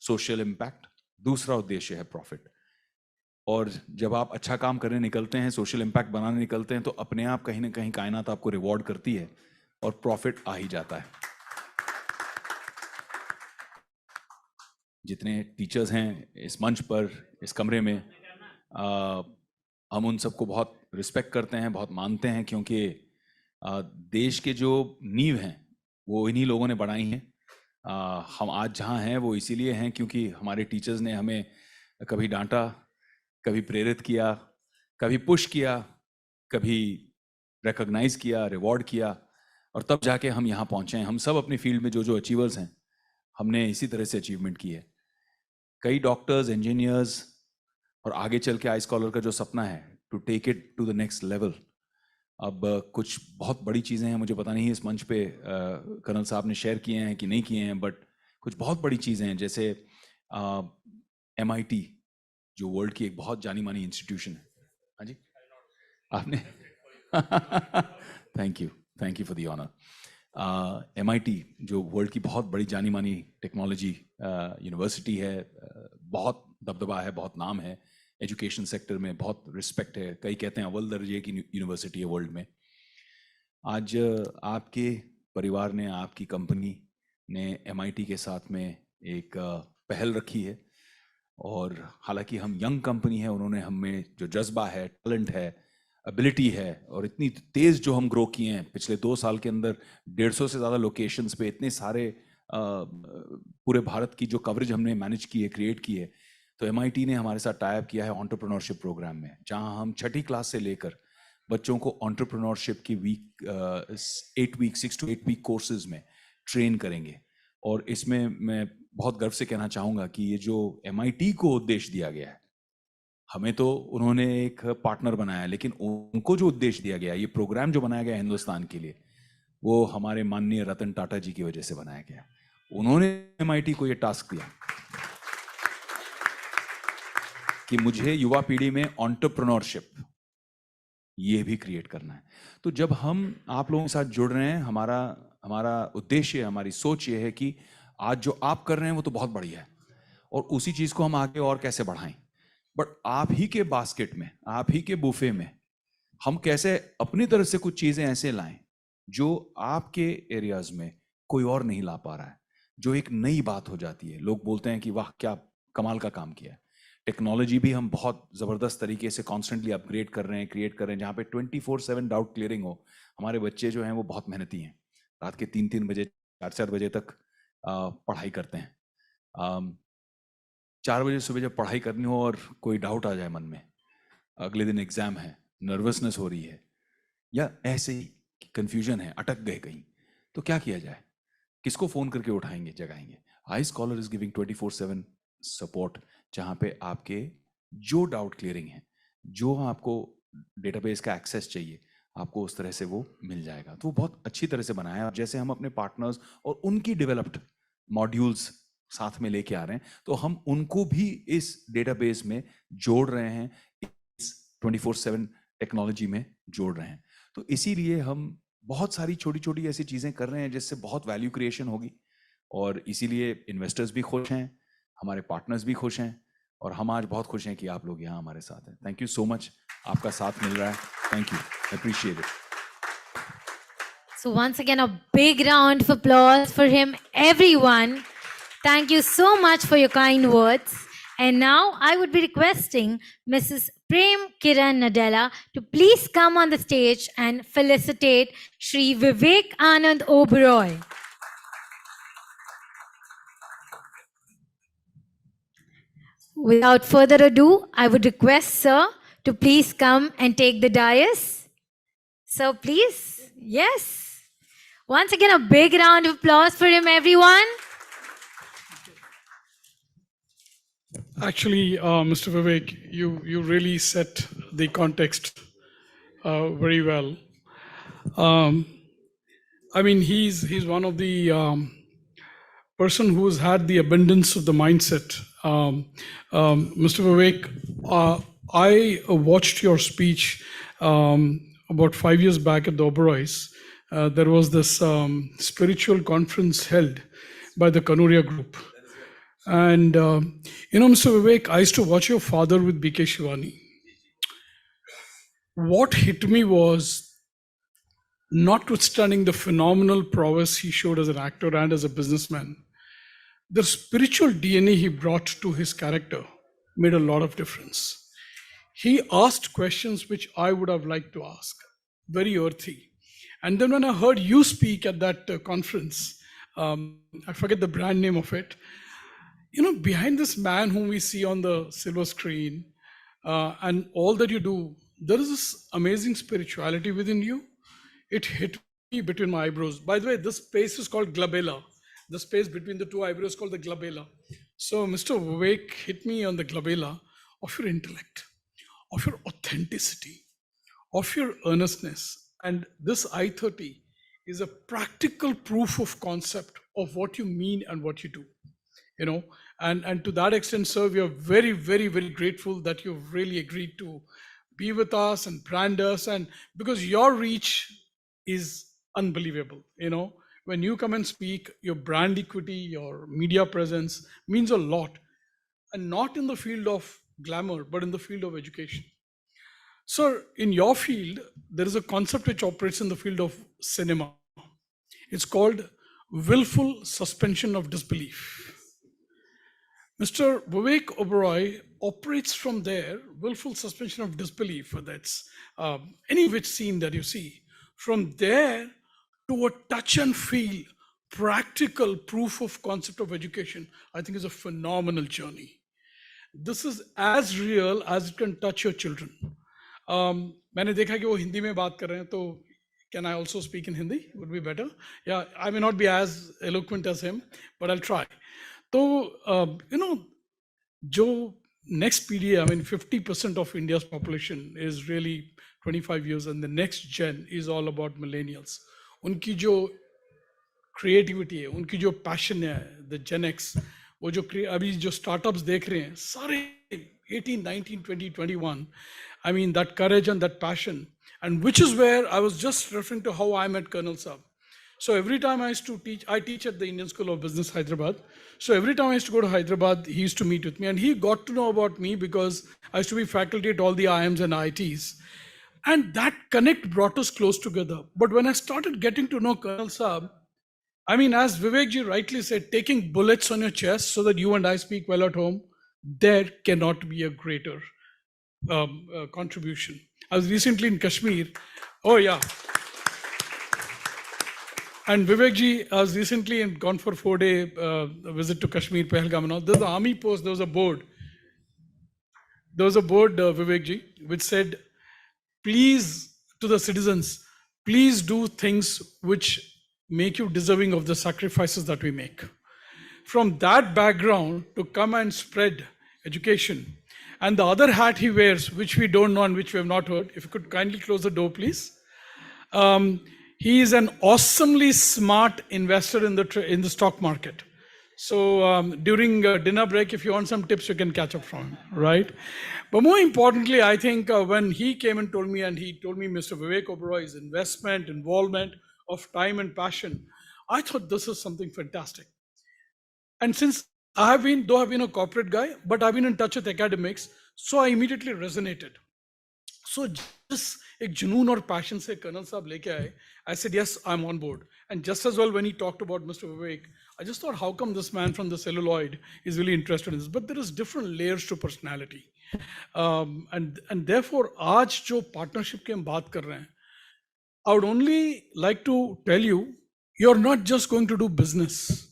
सोशल इम्पैक्ट, दूसरा उद्देश्य है प्रॉफिट। और जब आप अच्छा काम करने निकलते हैं, सोशल इम्पैक्ट बनाने निकलते हैं, तो अपने आप कहीं ना कहीं कायनात आपको रिवॉर्ड करती है और प्रॉफिट आ ही जाता है। जितने टीचर्स हैं इस मंच पर, इस कमरे में, हम उन सबको बहुत रिस्पेक्ट करते हैं, बहुत मानते हैं, क्योंकि देश के जो नींव हैं वो इन्हीं लोगों ने बनाई हैं। हम आज जहाँ हैं वो इसीलिए हैं क्योंकि हमारे टीचर्स ने हमें कभी डांटा, कभी प्रेरित किया, कभी पुश किया, कभी रिकॉग्नाइज किया, रिवॉर्ड किया, और तब जाके हम यहाँ पहुँचे हैं। हम सब अपनी फील्ड में जो जो अचीवर्स हैं, हमने इसी तरह से अचीवमेंट की है। कई डॉक्टर्स, इंजीनियर्स, और आगे चल के iScholar का जो सपना है to take it to the next level. अब कुछ बहुत बड़ी चीज़ें हैं, मुझे पता नहीं है इस मंच पे कर्नल साहब ने शेयर किए हैं कि नहीं किए हैं, बट कुछ बहुत बड़ी चीज़ें हैं, जैसे MIT जो वर्ल्ड की एक बहुत जानी मानी इंस्टीट्यूशन है। हाँ जी, आपने thank you for the honour. MIT जो वर्ल्ड की बहुत बड़ी जानी मानी टेक्नोलॉजी यूनिवर्सिटी है, बहुत दबदबा है, बहुत नाम है, एजुकेशन सेक्टर में बहुत रिस्पेक्ट है, कई कहते हैं अव्वल दर्जे की यूनिवर्सिटी है वर्ल्ड में। आज आपके परिवार ने, आपकी कंपनी ने MIT के साथ में एक पहल रखी है, और हालांकि हम यंग कंपनी है, उन्होंने हमें जो जज्बा है, टैलेंट है, एबिलिटी है, और इतनी तेज़ जो हम ग्रो किए हैं पिछले 2 साल के अंदर, 150 से ज़्यादा लोकेशंस पे, इतने सारे पूरे भारत की जो कवरेज हमने मैनेज की है, क्रिएट की है। तो MIT ने हमारे साथ टाई अप किया है एंटरप्रेन्योरशिप प्रोग्राम में, जहां हम 6ठी क्लास से लेकर बच्चों को एंटरप्रेन्योरशिप की 6 to 8 वीक कोर्सेज में ट्रेन करेंगे। और इसमें मैं बहुत गर्व से कहना चाहूँगा कि ये जो MIT को उद्देश्य दिया गया है, हमें तो उन्होंने एक पार्टनर बनाया, लेकिन उनको जो उद्देश्य दिया गया, ये प्रोग्राम जो बनाया गया हिंदुस्तान के लिए, वो हमारे माननीय रतन टाटा जी की वजह से बनाया गया। उन्होंने MIT को ये टास्क दिया कि मुझे युवा पीढ़ी में एंटरप्रेन्योरशिप ये भी क्रिएट करना है। तो जब हम आप लोगों के साथ जुड़ रहे हैं, हमारा उद्देश्य, हमारी सोच ये है कि आज जो आप कर रहे हैं वो तो बहुत बढ़िया है, और उसी चीज़ को हम आगे और कैसे बढ़ाएं। बट आप ही के बास्केट में, आप ही के बुफे में हम कैसे अपनी तरफ से कुछ चीज़ें ऐसे लाएं जो आपके एरियाज में कोई और नहीं ला पा रहा है, जो एक नई बात हो जाती है। लोग बोलते हैं कि वाह क्या कमाल का काम किया है। टेक्नोलॉजी भी हम बहुत ज़बरदस्त तरीके से कॉन्स्टेंटली अपग्रेड कर रहे हैं, क्रिएट कर रहे हैं, जहाँ पे 24/7 डाउट क्लियरिंग हो। हमारे बच्चे जो हैं वो बहुत मेहनती हैं, रात के 3-3 बजे, 4-4 बजे तक पढ़ाई करते हैं। 4 बजे सुबह जब पढ़ाई करनी हो और कोई डाउट आ जाए मन में, अगले दिन एग्जाम है, नर्वसनेस हो रही है, या ऐसे ही कंफ्यूजन है, अटक गए कहीं, तो क्या किया जाए? किसको फ़ोन करके उठाएंगे, जगाएंगे? iScholar इज गिविंग 24/7 सपोर्ट, जहाँ पे आपके जो डाउट क्लियरिंग है, जो आपको डेटाबेस का एक्सेस चाहिए, आपको उस तरह से वो मिल जाएगा। तो वो बहुत अच्छी तरह से बनाया है। अब जैसे हम अपने पार्टनर्स और उनकी डेवलप्ड मॉड्यूल्स साथ में लेके आ रहे हैं, तो हम उनको भी इस डेटाबेस में जोड़ रहे हैं, इस 24/7 टेक्नोलॉजी में जोड़ रहे हैं। तो इसीलिए हम बहुत सारी छोटी छोटी ऐसी चीज़ें कर रहे हैं जिससे बहुत वैल्यू क्रिएशन होगी, और इसीलिए इन्वेस्टर्स भी खुश हैं, हमारे पार्टनर्स भी खुश हैं, और हम आज बहुत खुश हैं कि आप लोग यहाँ हमारे साथ हैं। थैंक यू सो मच, आपका साथ मिल रहा है। Thank you, appreciate it. So, once again, a big round of applause for him, everyone. Thank you so much for your kind words. And now I would be requesting Mrs. Prem Kiran Nadella to please come on the stage and felicitate Shri Vivek Anand Oberoi. Without further ado, I would request Sir to please come and take the dais. So please, yes. Once again, a big round of applause for him, everyone. Actually, Mr. Vivek, you really set the context very well. I mean, he's one of the person who's had the abundance of the mindset. Mr. Vivek, I watched your speech about 5 years back at the Oberoi's. There was this spiritual conference held by the Kanuria Group. And, Mr. Vivek, I used to watch your father with BK Shivani. What hit me was, notwithstanding the phenomenal prowess he showed as an actor and as a businessman, the spiritual DNA he brought to his character made a lot of difference. He asked questions which I would have liked to ask, very earthy. And then when I heard you speak at that conference, I forget the brand name of it, behind this man whom we see on the silver screen and all that you do, there is this amazing spirituality within you. It hit me between my eyebrows. By the way, this space is called glabella. The space between the two eyebrows is called the glabella. So Mr. Vivek hit me on the glabella of your intellect, of your authenticity, of your earnestness. And this I-30 is a practical proof of concept of what you mean and what you do. And to that extent, sir, we are very, very, very grateful that you've really agreed to be with us and brand us, and because your reach is unbelievable. When you come and speak, your brand equity, your media presence means a lot, and not in the field of glamour, but in the field of education. Sir, in your field, there is a concept which operates in the field of cinema. It's called willful suspension of disbelief. Mr. Vivek Oberoi operates from there, willful suspension of disbelief, whether it's any which scene that you see. From there to a touch and feel, practical proof of concept of education, I think is a phenomenal journey. This is as real as it can touch your children. मैंने देखा कि वो हिंदी में बात कर रहे हैं, तो can I also speak in Hindi? Would be better. Yeah, I may not be as eloquent as him, but I'll try. So, जो next पीढ़ी, I mean 50% of India's population is really 25 years, and the next gen is all about millennials. उनकी जो creativity है, उनकी जो passion है, the Gen X, वो जो अभी जो startups देख रहे हैं, सारे 18, 19, 20, 21, I mean that courage and that passion, and which is where I was just referring to how I met Colonel Saab. So every time I used to teach, I teach at the Indian School of Business, Hyderabad. So every time I used to go to Hyderabad, he used to meet with me, and he got to know about me because I used to be faculty at all the IIMs and IITs. And that connect brought us close together. But when I started getting to know Colonel Saab, I mean, as Vivekji rightly said, taking bullets on your chest so that you and I speak well at home, there cannot be a greater contribution. I was recently in Kashmir. Oh, yeah. And Vivekji, I was recently gone for 4-day visit to Kashmir, Pahalgam and all. There's an army post, there was a board. There was a board, Vivekji, which said, please, to the citizens, please do things which make you deserving of the sacrifices that we make. From that background to come and spread education. And the other hat he wears, which we don't know and which we have not heard, if you could kindly close the door, please. He is an awesomely smart investor in the stock market. So during dinner break, if you want some tips, you can catch up from him, right? But more importantly, I think when he came and told me, Mr. Vivek Oberoi's investment, involvement of time and passion, I thought this is something fantastic. And since though I've been a corporate guy, but I've been in touch with academics, so I immediately resonated. So just एक जुनून और passion से Colonel साहब लेके आए, I said, yes, I'm on board. And just as well, when he talked about Mr. Vivek, I just thought, how come this man from the celluloid is really interested in this? But there is different layers to personality. And therefore, आज जो partnership के हम बात कर रहे हैं, I would only like to tell you, you're not just going to do business.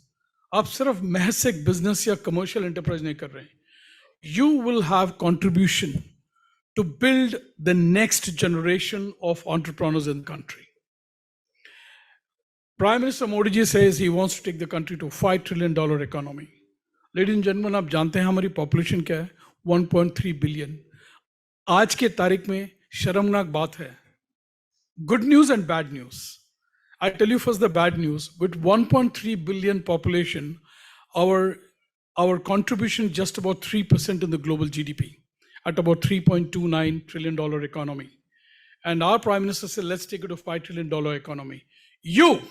आप सिर्फ महज एक business या commercial enterprise नहीं कर रहे हैं. You will have contribution to build the next generation of entrepreneurs in the country. Prime Minister Modi ji says he wants to take the country to $5 trillion economy. Ladies and gentlemen, आप जानते हैं हमारी population क्या है? 1.3 billion. आज के तारीख में शर्मनाक बात है. Good news and bad news. I tell you first the bad news. With 1.3 billion population, our contribution is just about 3% in the global GDP, at about $3.29 trillion economy. And our Prime Minister said, let's take it to $5 trillion economy. You,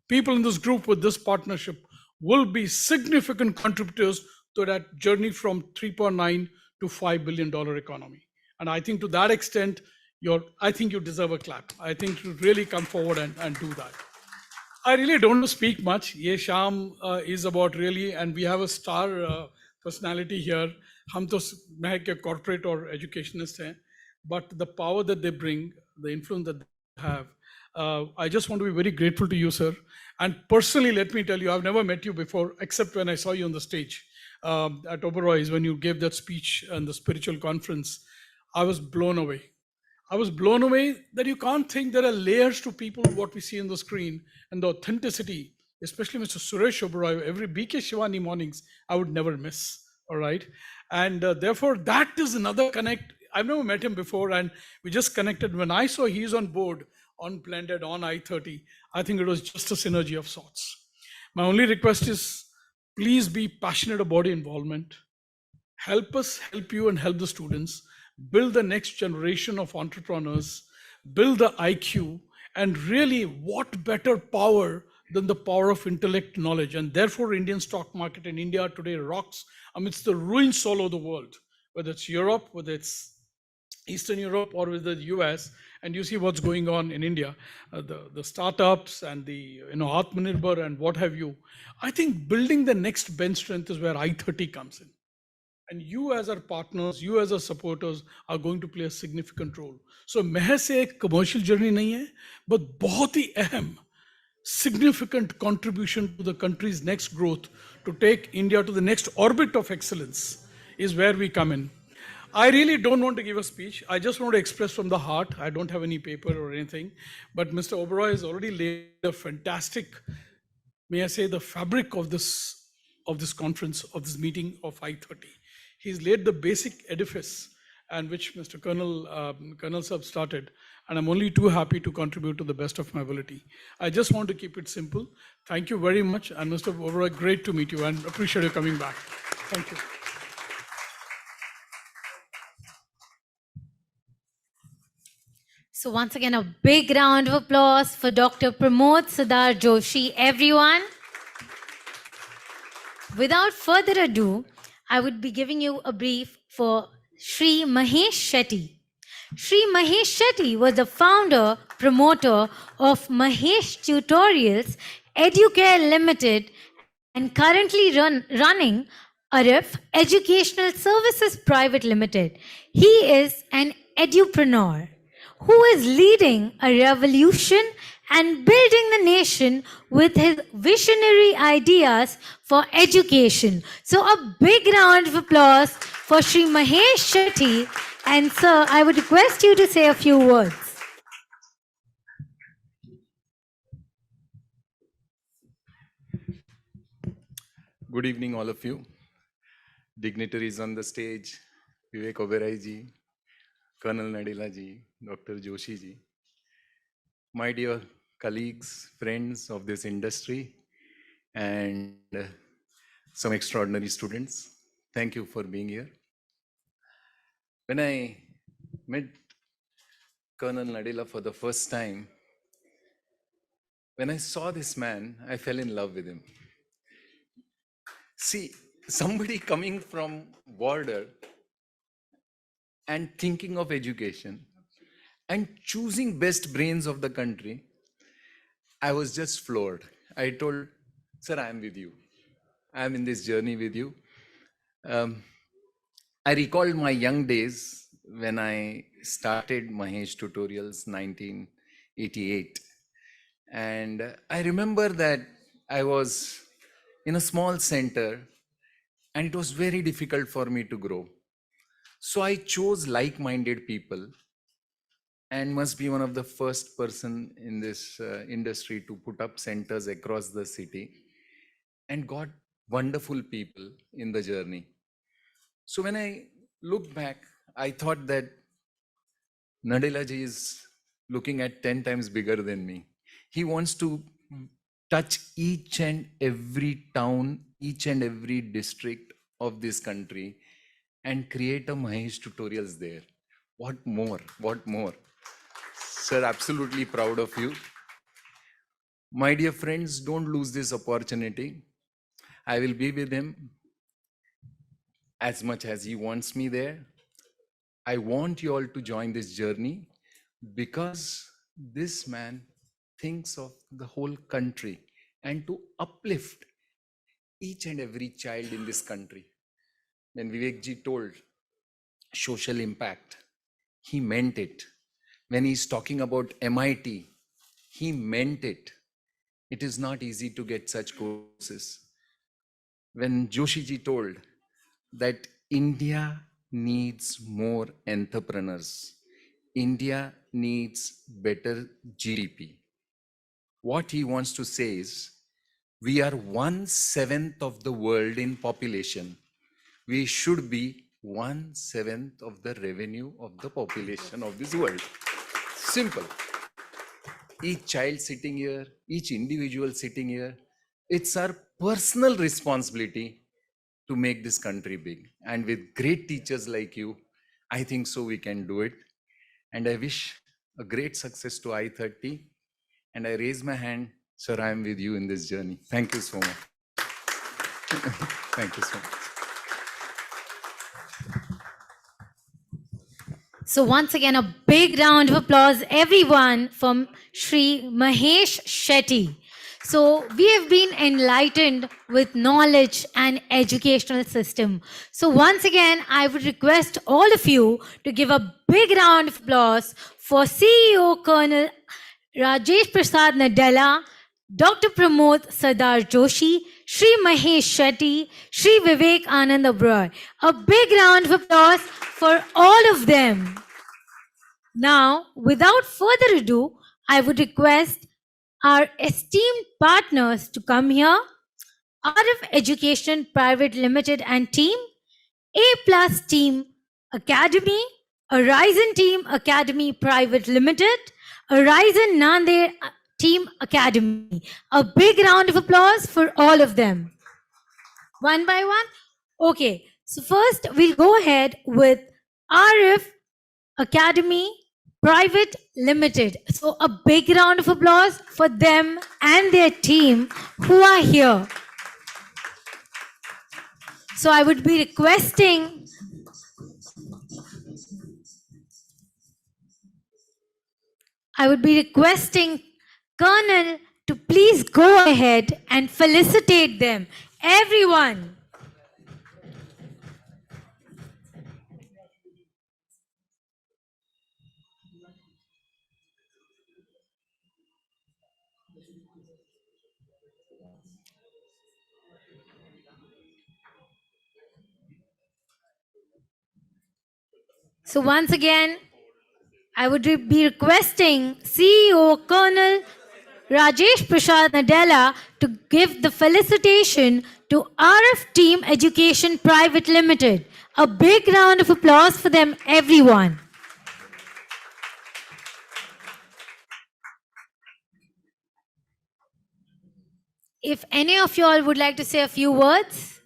people in this group with this partnership, will be significant contributors to that journey from 3.9 to $5 billion economy. And I think to that extent, I think you deserve a clap. I think you really come forward and do that. I really don't want to speak much. Ye Sham is about really, and we have a star personality here. हम तो मैं के corporate or educationist हैं, but the power that they bring, the influence that they have, I just want to be very grateful to you, sir. And personally, let me tell you, I've never met you before, except when I saw you on the stage at Oberoi's when you gave that speech and the spiritual conference. I was blown away. I was blown away that you can't think there are layers to people, what we see on the screen, and the authenticity, especially Mr. Suresh Oberoi, every BK Shivani mornings, I would never miss, all right? And therefore, that is another connect. I've never met him before, and we just connected. When I saw he's on board, on BlendED, on I-30, I think it was just a synergy of sorts. My only request is, please be passionate about involvement. Help us help you and help the students. Build the next generation of entrepreneurs, build the IQ, and really what better power than the power of intellect knowledge. And therefore, Indian stock market in India today rocks amidst the ruins all over the world, whether it's Europe, whether it's Eastern Europe, or whether the US. And you see what's going on in India, the startups and the Atmanirbhar and what have you. I think building the next bench strength is where I-30 comes in. And you as our partners, you as our supporters are going to play a significant role. So महज से एक commercial journey नहीं है, but बहुत ही अहम, significant contribution to the country's next growth, to take India to the next orbit of excellence is where we come in. I really don't want to give a speech. I just want to express from the heart. I don't have any paper or anything, but Mr. Oberoi has already laid a fantastic, may I say, the fabric of this conference, of this meeting of I-30. He's laid the basic edifice and which Mr. Colonel Saab started, and I'm only too happy to contribute to the best of my ability. I just want to keep it simple. Thank you very much, and Mr. Oberoi, great to meet you, and appreciate you coming back. Thank you. So once again, a big round of applause for Dr. Pramod Siddhar Joshi, everyone. Without further ado, I would be giving you a brief for Shri Mahesh Shetty. Shri Mahesh Shetty was the founder, promoter of Mahesh Tutorials Educare Limited and currently running Arif Educational Services Private Limited. He is an edupreneur who is leading a revolution and building the nation with his visionary ideas for education. So a big round of applause for Shri Mahesh Shetty. And sir, I would request you to say a few words. Good evening, all of you. Dignitaries on the stage, Vivek Oberoi ji, Colonel Nadella ji, Dr. Joshi ji. my dear colleagues, friends of this industry, and some extraordinary students, thank you for being here. When I met Colonel Nadella for the first time, when I saw this man, I fell in love with him. See, somebody coming from border and thinking of education and choosing best brains of the country, I was just floored. I told, sir, I am with you. I am in this journey with you. I recalled my young days when I started Mahesh Tutorials 1988. And I remember that I was in a small center and it was very difficult for me to grow. So I chose like-minded people and must be one of the first person in this industry to put up centers across the city and got wonderful people in the journey. So when I look back, I thought that Nadella ji is looking at 10 times bigger than me. He wants to touch each and every town, each and every district of this country and create a Mahesh Tutorials there. What more? What more? Sir, absolutely proud of you. My dear friends, don't lose this opportunity. I will be with him as much as he wants me there. I want you all to join this journey because this man thinks of the whole country and to uplift each and every child in this country. When Vivek ji told social impact, he meant it. When he's talking about MIT, he meant it. It is not easy to get such courses. When Joshi ji told that India needs more entrepreneurs, India needs better GDP. What he wants to say is, we are 1/7 of the world in population. We should be 1/7 of the revenue of the population of this world. Simple. Each child sitting here, each individual sitting here, it's our personal responsibility to make this country big. And with great teachers like you, I think so we can do it. And I wish a great success to I-30. And I raise my hand, sir, I am with you in this journey. Thank you so much. Thank you so much. So once again, a big round of applause, everyone, from Shri Mahesh Shetty. So we have been enlightened with knowledge and educational system. So once again, I would request all of you to give a big round of applause for CEO Colonel Rajesh Prasad Nadella, Dr. Pramod Sardar Joshi, Shri Mahesh Shetty, Shri Vivek Anand Abroy. A big round of applause for all of them. Now, without further ado, I would request our esteemed partners to come here. RF Education Private Limited and team, A Plus Team Academy, Horizon Team Academy Private Limited, Horizon Nanded Team Academy. A big round of applause for all of them. One by one? Okay, so first we'll go ahead with RF Academy Private Limited. So a big round of applause for them and their team who are here. So I would be requesting Colonel to please go ahead and felicitate them. Everyone. So once again, I would be requesting CEO Colonel Rajesh Prasad Nadella to give the felicitation to RF Team Education Private Limited. A big round of applause for them, everyone. If any of you all would like to say a few words.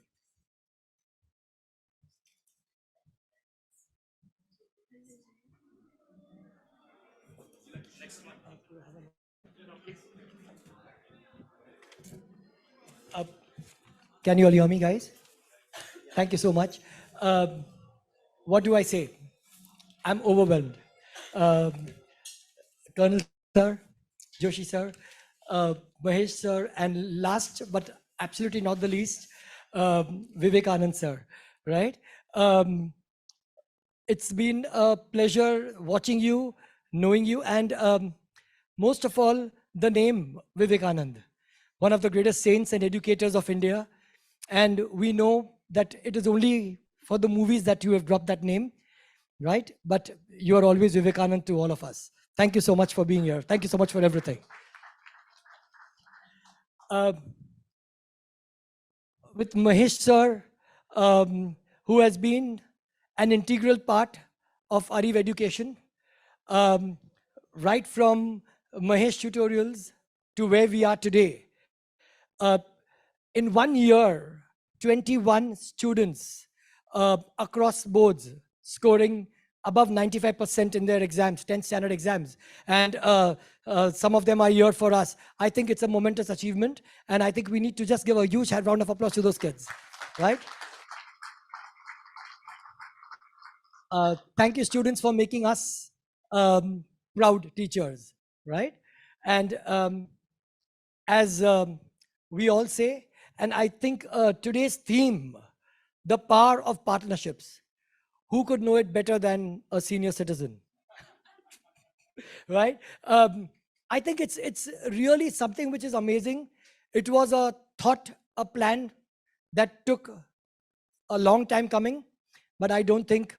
Can you all hear me, guys? Thank you so much. What do I say? I'm overwhelmed. Um, Colonel sir, Joshi sir, Mahesh sir, and last but absolutely not the least, Vivekanand sir, right? It's been a pleasure watching you, knowing you, and most of all, the name Vivekanand, one of the greatest saints and educators of India. And we know that it is only for the movies that you have dropped that name, right? But you are always Vivekanand to all of us. Thank you so much for being here. Thank you so much for everything. Uh, with Mahesh sir, who has been an integral part of Ariv education, right from Mahesh tutorials to where we are today. In 1 year, 21 students across boards scoring above 95% in their exams, 10th standard exams. And some of them are here for us. I think it's a momentous achievement. And I think we need to just give a huge round of applause to those kids, right? Thank you, students, for making us proud teachers, right? And as we all say, and I think today's theme, the power of partnerships. Who could know it better than a senior citizen, right? I think it's really something which is amazing. It was a thought, a plan that took a long time coming, but I don't think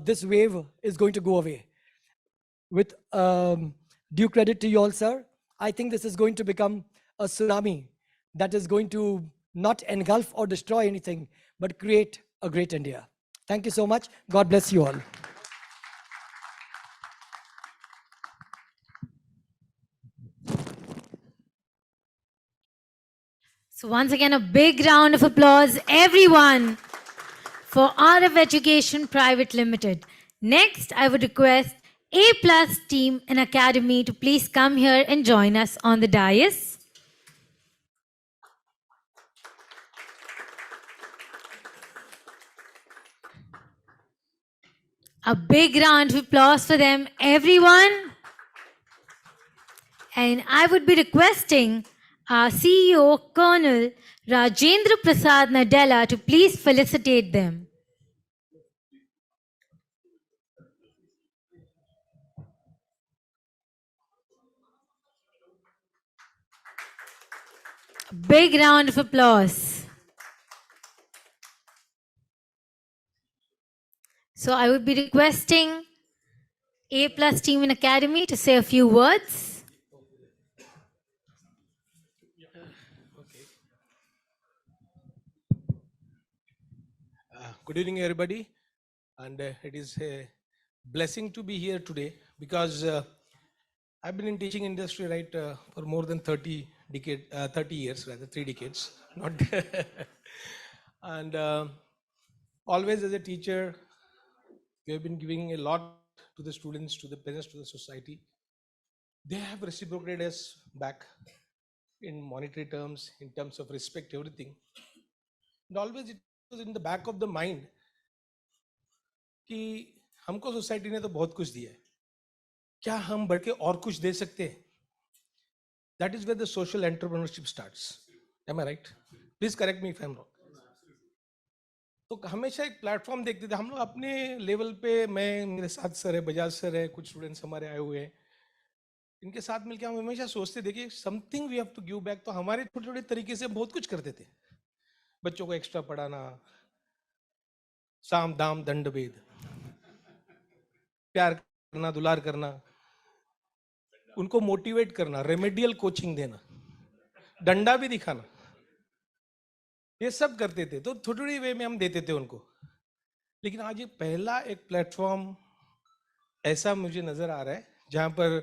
this wave is going to go away. With due credit to you all, sir, I think this is going to become a tsunami that is going to not engulf or destroy anything, but create a great India. Thank you so much. God bless you all. So once again, a big round of applause, everyone, for RF Education Private Limited. Next, I would request A Plus Team and Academy to please come here and join us on the dais. A big round of applause for them, everyone. And I would be requesting our CEO, Colonel Rajendra Prasad Nadella, to please felicitate them. Big round of applause. So I would be requesting A Plus Team and Academy to say a few words. Good evening, everybody. And it is a blessing to be here today because I've been in teaching industry, right, for more than 30 years, rather 3 decades. Not and always as a teacher, we have been giving a lot to the students, to the parents, to the society. They have reciprocated us back in monetary terms, in terms of respect, everything. And always it was in the back of the mind कि हमको society ने तो बहुत कुछ दिया है, क्या हम बढ़ के और कुछ दे सकते हैं? That is where the social entrepreneurship starts. Am I right? Please correct me if I'm wrong. तो हमेशा एक प्लेटफॉर्म देखते थे हम लोग अपने लेवल पे, मैं, मेरे साथ सर है, बजाज सर है, कुछ स्टूडेंट्स हमारे आए हुए हैं, इनके साथ मिलकर हम हमेशा सोचते थे कि something we have to give back. तो हमारे छोटे छोटे तरीके से बहुत कुछ करते थे. बच्चों को एक्स्ट्रा पढ़ाना, साम दाम दंड भेद, प्यार करना, दुलार करना, उनको मोटिवेट करना, रेमेडियल कोचिंग देना, डंडा भी दिखाना, ये सब करते थे. तो थोड़ी थोड़ी वे में हम देते थे उनको. लेकिन आज ये पहला एक प्लेटफॉर्म ऐसा मुझे नजर आ रहा है जहां पर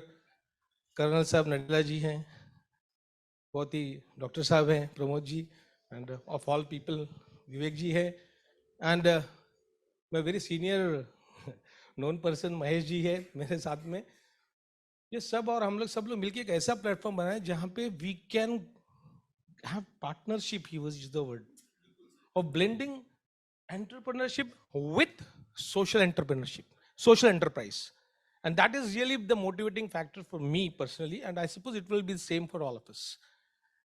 कर्नल साहब नड्डा जी हैं, बहुत ही डॉक्टर साहब हैं Pramod ji, and of all people Vivek ji है, एंड मैं very senior known person Mahesh ji है मेरे साथ में। ये सब और हम लोग सब लोग मिलके एक ऐसा प्लेटफॉर्म बनाए जहाँ पे we can have partnership, he was the word, of blending entrepreneurship with social entrepreneurship, social enterprise. And that is really the motivating factor for me personally. And I suppose it will be the same for all of us.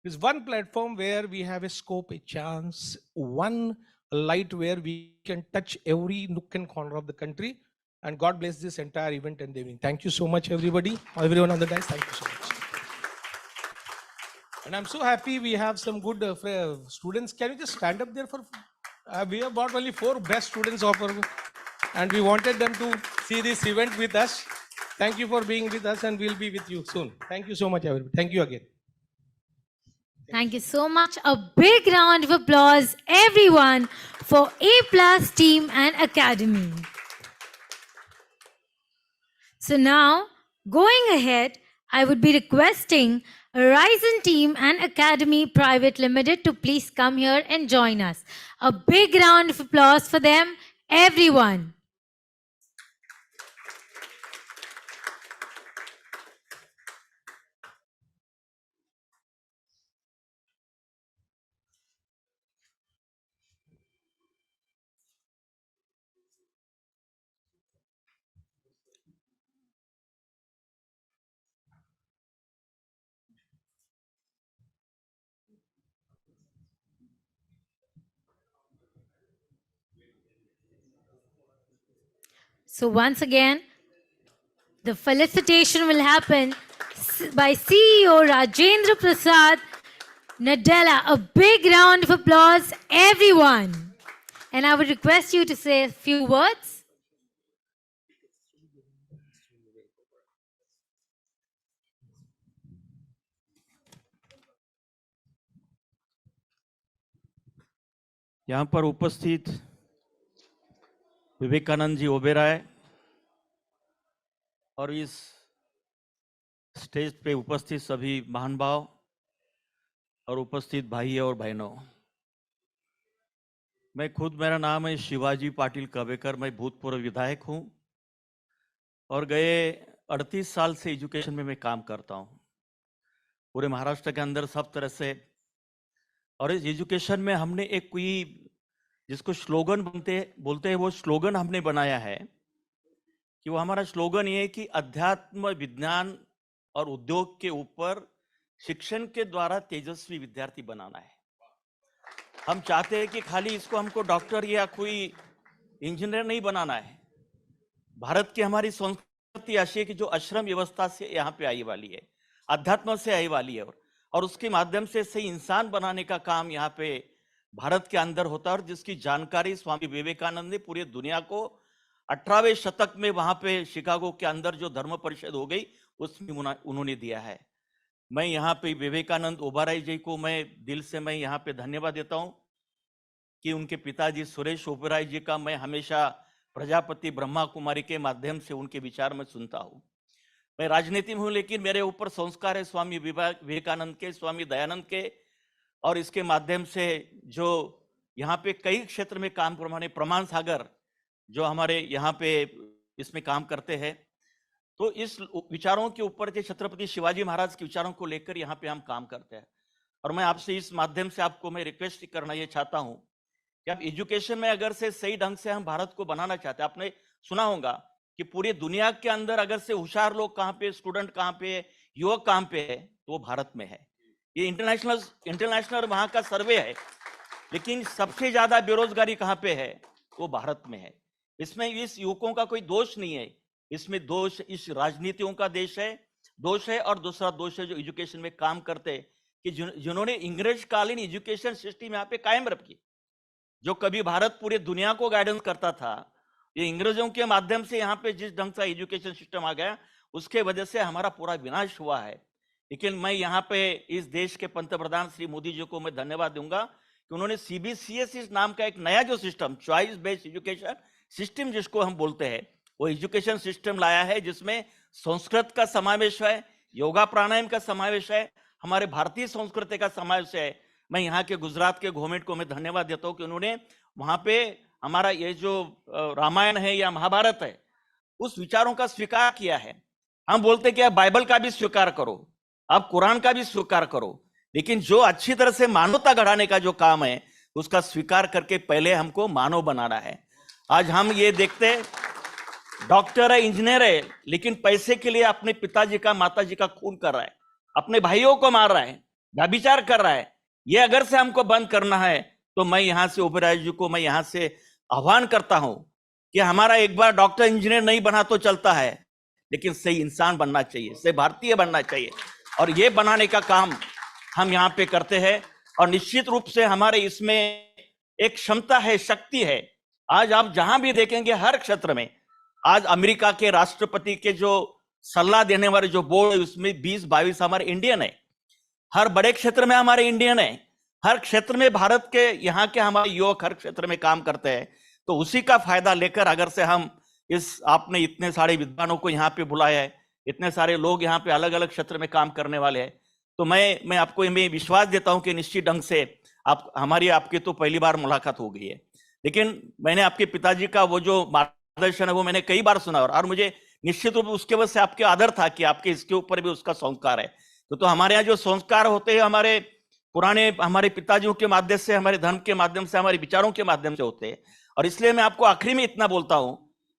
There's one platform where we have a scope, a chance, one light where we can touch every nook and corner of the country. And God bless this entire event and the evening. Thank you so much, everybody. Everyone on the dais, thank you so much. And I'm so happy we have some good students. Can you just stand up there for? We have got only 4 best students of our, and we wanted them to see this event with us. Thank you for being with us, and we'll be with you soon. Thank you so much, everybody. Thank you again. Thank you so much. A big round of applause, everyone, for A+ Team and Academy. So now, going ahead, I would be requesting Horizon Team and Academy Private Limited to please come here and join us. A big round of applause for them, everyone. So once again, the felicitation will happen by CEO Rajendra Prasad Nadella. A big round of applause, everyone. And I would request you to say a few words. यहाँ पर उपस्थित विवेकानंद जी ओबेराय और इस stage पे उपस्थित सभी महान भाव और उपस्थित भाई और बहनों, मैं खुद, मेरा नाम है शिवाजी पाटिल कवेकर, मैं भूतपूर्व विधायक हूं और गए 38 साल से एजुकेशन में मैं काम करता हूं पूरे महाराष्ट्र के अंदर सब तरह से। और इस एजुकेशन में हमने एक कोई जिसको स्लोगन बोलते हैं वो स्लोगन हमने बनाया है कि वो हमारा स्लोगन ये है कि अध्यात्म, विज्ञान और उद्योग के ऊपर शिक्षण के द्वारा तेजस्वी विद्यार्थी बनाना है। हम चाहते हैं कि खाली इसको हमको डॉक्टर या कोई इंजीनियर नहीं बनाना है। भारत की हमारी संस्कृति ऐसी है कि जो आश्रम व्यवस्था से यहाँ पे आई वाली है, अध्यात्म से आई वाली है, और उसके माध्यम से सही इंसान बनाने का काम यहाँ पे भारत के अंदर होता है, और जिसकी जानकारी स्वामी विवेकानंद ने पूरी दुनिया को 18वें शतक में वहां पे शिकागो के अंदर जो धर्म परिषद हो गई उसमें उन्होंने दिया है। मैं यहाँ पे विवेकानंद ओबेराय जी को मैं दिल से मैं यहाँ पे धन्यवाद देता हूँ कि उनके पिताजी सुरेश ओबेराय जी का मैं हमेशा प्रजापति ब्रह्मा कुमारी के माध्यम से उनके विचार में सुनता हूँ। मैं राजनीति में हूँ लेकिन मेरे ऊपर संस्कार है स्वामी विवेकानंद के, स्वामी दयानंद के, और इसके माध्यम से जो यहाँ पे कई क्षेत्र में काम करने प्रमाण सागर जो हमारे यहाँ पे इसमें काम करते हैं, तो इस विचारों के ऊपर के छत्रपति शिवाजी महाराज के विचारों को लेकर यहाँ पे हम काम करते हैं। और मैं आपसे इस माध्यम से आपको मैं रिक्वेस्ट करना ये चाहता हूँ कि आप एजुकेशन में अगर से सही ढंग से हम भारत को बनाना चाहते हैं, आपने सुना होगा कि पूरी दुनिया के अंदर अगर से होशियार लोग कहाँ पे, स्टूडेंट कहाँ पे, युवक कहाँ पे है, तो वो भारत में है। ये इंटरनेशनल वहां का सर्वे है, लेकिन सबसे ज्यादा बेरोजगारी कहाँ पे है, वो भारत में है। इसमें इस युवकों का कोई दोष नहीं है, इसमें दोष इस राजनीतियों का दोष है, और दूसरा दोष है जो एजुकेशन में काम करते कि जिन्होंने अंग्रेज कालीन एजुकेशन सिस्टम यहाँ पे कायम रखी, जो कभी भारत पूरी दुनिया को गाइडेंस करता था, ये अंग्रेजों के माध्यम से यहाँ पे जिस ढंग से एजुकेशन सिस्टम आ गया उसके वजह से हमारा पूरा विनाश हुआ है। लेकिन मैं यहाँ पे इस देश के पंतप्रधान श्री मोदी जी को मैं धन्यवाद दूंगा कि उन्होंने CBCSE नाम का एक नया जो system, choice based education system जिसको हम बोलते हैं, वो एजुकेशन सिस्टम लाया है जिसमें संस्कृत का समावेश है, योगा प्राणायाम का समावेश है, हमारे भारतीय संस्कृति का समावेश है। मैं यहाँ के गुजरात के गवर्नमेंट को मैं धन्यवाद देता हूँ कि उन्होंने वहां पे हमारा ये जो रामायण है या महाभारत है उस विचारों का स्वीकार किया है। हम बोलते कि आप बाइबल का भी स्वीकार करो, आप कुरान का भी स्वीकार करो, लेकिन जो अच्छी तरह से मानवता गढ़ाने का जो काम है उसका स्वीकार करके पहले हमको मानव बनाना है। आज हम ये देखते डॉक्टर है, इंजीनियर है, लेकिन पैसे के लिए अपने पिताजी का माताजी का खून कर रहा है, अपने भाइयों को मार रहा है, व्यभिचार कर रहा है। ये अगर से हमको बंद करना है तो मैं यहां से उपराज्य जी को मैं यहां से आह्वान करता हूं कि हमारा एक बार डॉक्टर इंजीनियर नहीं बना तो चलता है, लेकिन सही इंसान बनना चाहिए, सही भारतीय बनना चाहिए, और ये बनाने का काम हम यहाँ पे करते हैं। और निश्चित रूप से हमारे इसमें एक क्षमता है, शक्ति है। आज आप जहां भी देखेंगे हर क्षेत्र में, आज अमेरिका के राष्ट्रपति के जो सलाह देने वाले जो बोर्ड है उसमें 20-22 हमारे इंडियन है, हर बड़े क्षेत्र में हमारे इंडियन है, हर क्षेत्र में भारत के यहाँ के हमारे युवक हर क्षेत्र में काम करते हैं। तो उसी का फायदा लेकर अगर से हम इस आपने इतने सारे विद्वानों को यहाँ पे बुलाया है, इतने सारे लोग यहाँ पे अलग अलग क्षेत्र में काम करने वाले हैं, तो मैं आपको मैं विश्वास देता हूं कि निश्चित ढंग से आप हमारी आपकी तो पहली बार मुलाकात हो गई है, लेकिन मैंने आपके पिताजी का वो जो मार्गदर्शन है वो मैंने कई बार सुना, और मुझे निश्चित रूप उसके वजह से आपके आदर था कि आपके इसके ऊपर भी उसका संस्कार है। तो हमारे यहाँ जो संस्कार होते हैं हमारे पुराने हमारे पिताजियों के माध्यम से, हमारे धर्म के माध्यम से, हमारे विचारों के माध्यम से होते हैं। और इसलिए मैं आपको आखिरी में इतना बोलता हूं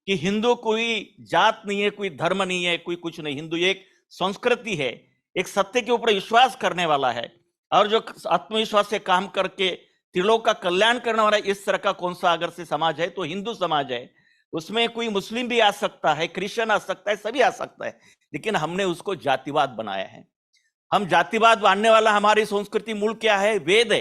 कि हिंदू कोई जात नहीं है, कोई धर्म नहीं है, कोई कुछ नहीं। हिंदू एक संस्कृति है, एक सत्य के ऊपर विश्वास करने वाला है, और जो आत्मविश्वास से काम करके त्रिलोक का कल्याण करने वाला इस तरह का कौन सा अगर से समाज है तो हिंदू समाज है। उसमें कोई मुस्लिम भी आ सकता है, क्रिश्चियन आ सकता है, सभी आ सकता है, लेकिन हमने उसको जातिवाद बनाया है। हम जातिवाद मानने वाला, हमारी संस्कृति मूल क्या है? वेद है।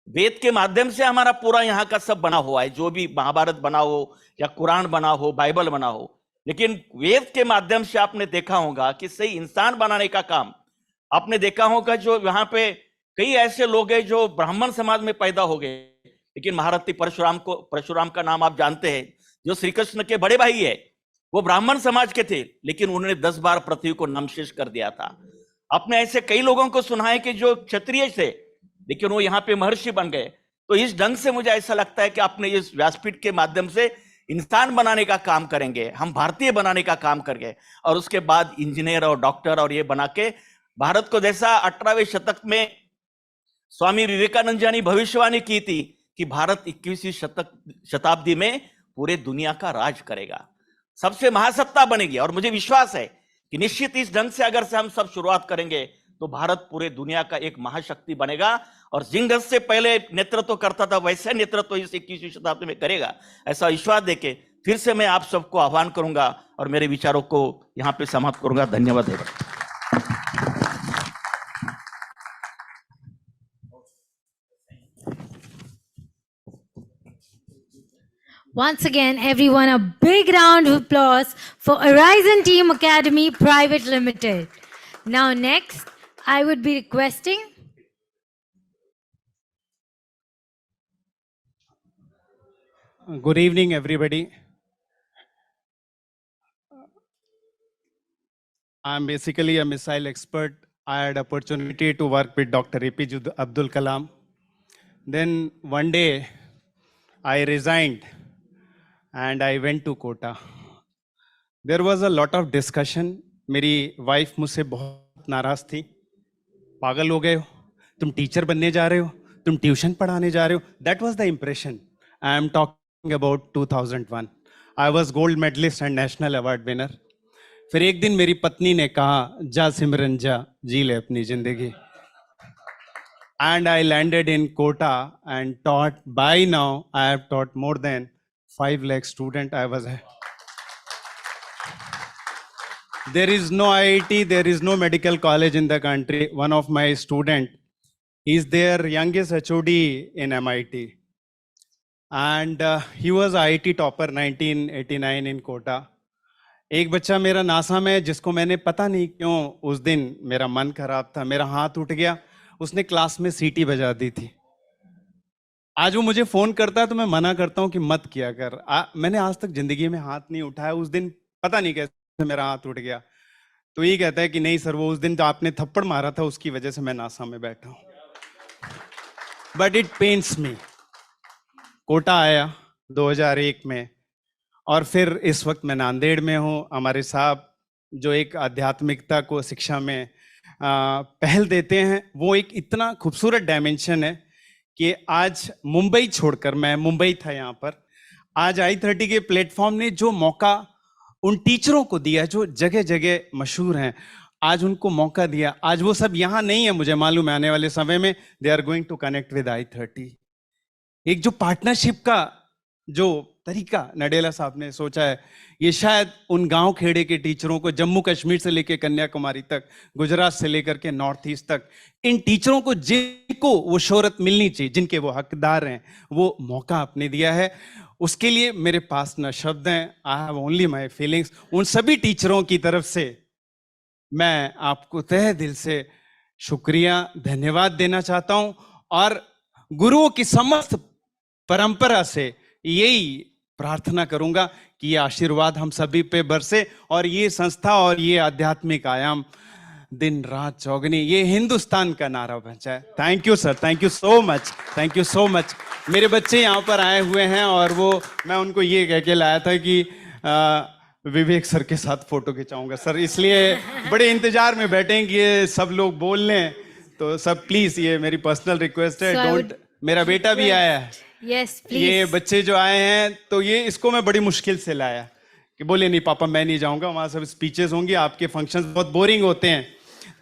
वेद के माध्यम से हमारा पूरा यहाँ का सब बना हुआ है, जो भी महाभारत बना हो या कुरान बना हो, बाइबल बना हो। लेकिन वेद के माध्यम से आपने देखा होगा कि सही इंसान बनाने का काम आपने देखा होगा। जो यहाँ पे कई ऐसे लोग हैं जो ब्राह्मण समाज में पैदा हो गए, लेकिन महारथी परशुराम का नाम आप जानते हैं, जो श्री कृष्ण के बड़े भाई है, वो ब्राह्मण समाज के थे, लेकिन उन्होंने 10 बार पृथ्वी को नामशेष कर दिया था। आपने ऐसे कई लोगों को सुना है कि जो क्षत्रिय थे, लेकिन वो यहाँ पे महर्षि बन गए। तो इस ढंग से मुझे ऐसा लगता है कि आपने इस व्यासपीठ के माध्यम से इंसान बनाने का काम करेंगे, हम भारतीय बनाने का काम करेंगे, और उसके बाद इंजीनियर और डॉक्टर और ये बना के भारत को, जैसा 18वें शतक में स्वामी विवेकानंद जी ने भविष्यवाणी की थी कि भारत 21वीं शताब्दी में पूरे दुनिया का राज करेगा, सबसे महासत्ता बनेगी। और मुझे विश्वास है कि निश्चित इस ढंग से अगर से हम सब शुरुआत करेंगे तो भारत पूरे दुनिया का एक महाशक्ति बनेगा, और जिन ढंग से पहले नेतृत्व करता था वैसे नेतृत्व इस 21वीं शताब्दी में करेगा, ऐसा विश्वास देके फिर से मैं आप सबको आह्वान करूंगा और मेरे विचारों को यहाँ पे समाप्त करूंगा। धन्यवाद। Once again, everyone, a big round of applause for Horizon Team Academy Private Limited. Now, next, I would be requesting Good evening, everybody. I'm basically a missile expert. I had opportunity to work with Dr. APJ Abdul Kalam. Then one day, I resigned and I went to Kota. There was a lot of discussion. मेरी wife मुझसे बहुत नाराज थी। पागल हो गए हो, तुम टीचर बनने जा रहे हो, तुम ट्यूशन पढ़ाने जा रहे हो। That was the impression. I am talking about 2001. I was gold medalist and national award winner. फिर एक दिन मेरी पत्नी ने कहा, जा सिमरन जा, जी ले अपनी जिंदगी। And I landed in Kota and taught. By now, I have taught more than 5 lakh students. There is no IIT, there is no medical college in the country. One of my students is their youngest HOD in MIT. And he was IIT topper 1989 in Kota. एक बच्चा मेरा NASA में, जिसको मैंने पता नहीं क्यों उस दिन मेरा मन खराब था, मेरा हाथ उठ गया, उसने क्लास में सीटी बजा दी थी। आज वो मुझे फोन करता है तो मैं मना करता हूँ कि मत किया कर। मैंने आज तक जिंदगी में हाथ नहीं उठाया, उस दिन पता नहीं कैसे मेरा हाथ उठ गया। तो ये कहता है कि नहीं सर, वो उस दिन जो आपने थप्पड़ मारा था उसकी वजह से मैं नासा में बैठा हूं. But it pains me. Kota आया 2001 में, और फिर इस वक्त मैं नांदेड़ में हूँ. हमारे साहब जो एक आध्यात्मिकता को शिक्षा में पहल देते हैं, वो एक इतना खूबसूरत डायमेंशन है कि आज मुंबई छोड़कर, मैं मुंबई था यहाँ पर, आज i30 के प्लेटफॉर्म ने जो मौका उन टीचरों को दिया जो जगह जगह मशहूर हैं, आज उनको मौका दिया. आज वो सब यहाँ नहीं है, मुझे मालूम है आने वाले समय में they are going to connect with i30. एक जो पार्टनरशिप का जो तरीका नडेला साहब ने सोचा है, ये शायद उन गांव खेड़े के टीचरों को, जम्मू कश्मीर से लेकर कन्याकुमारी तक, गुजरात से लेकर के नॉर्थ ईस्ट तक, इन टीचरों को जिनको वो शोहरत मिलनी चाहिए, जिनके वो हकदार हैं, वो मौका आपने दिया है. उसके लिए मेरे पास न शब्द हैं. I have only my feelings. उन सभी टीचरों की तरफ से मैं आपको तहे दिल से शुक्रिया, धन्यवाद देना चाहता हूं, और गुरुओं की समस्त परंपरा से यही प्रार्थना करूंगा कि ये आशीर्वाद हम सभी पे बरसे, और ये संस्था और ये आध्यात्मिक आयाम दिन रात चौगनी ये हिंदुस्तान का नारा बन जाए. Thank you sir, thank you so much, thank you so much. मेरे बच्चे यहाँ पर आए हुए हैं, और वो मैं उनको ये कह के लाया था कि विवेक सर के साथ फोटो खिंचाऊंगा सर, इसलिए बड़े इंतजार में बैठे हैं कि ये सब लोग बोल लें. तो सब प्लीज, ये मेरी पर्सनल रिक्वेस्ट है. डोंट. मेरा बेटा भी आया है. Yes, please. ये बच्चे जो आए हैं, तो ये इसको मैं बड़ी मुश्किल से लाया कि बोले नहीं पापा मैं नहीं जाऊंगा, वहां सब स्पीचेस होंगी, आपके फंक्शंस बहुत बोरिंग होते हैं.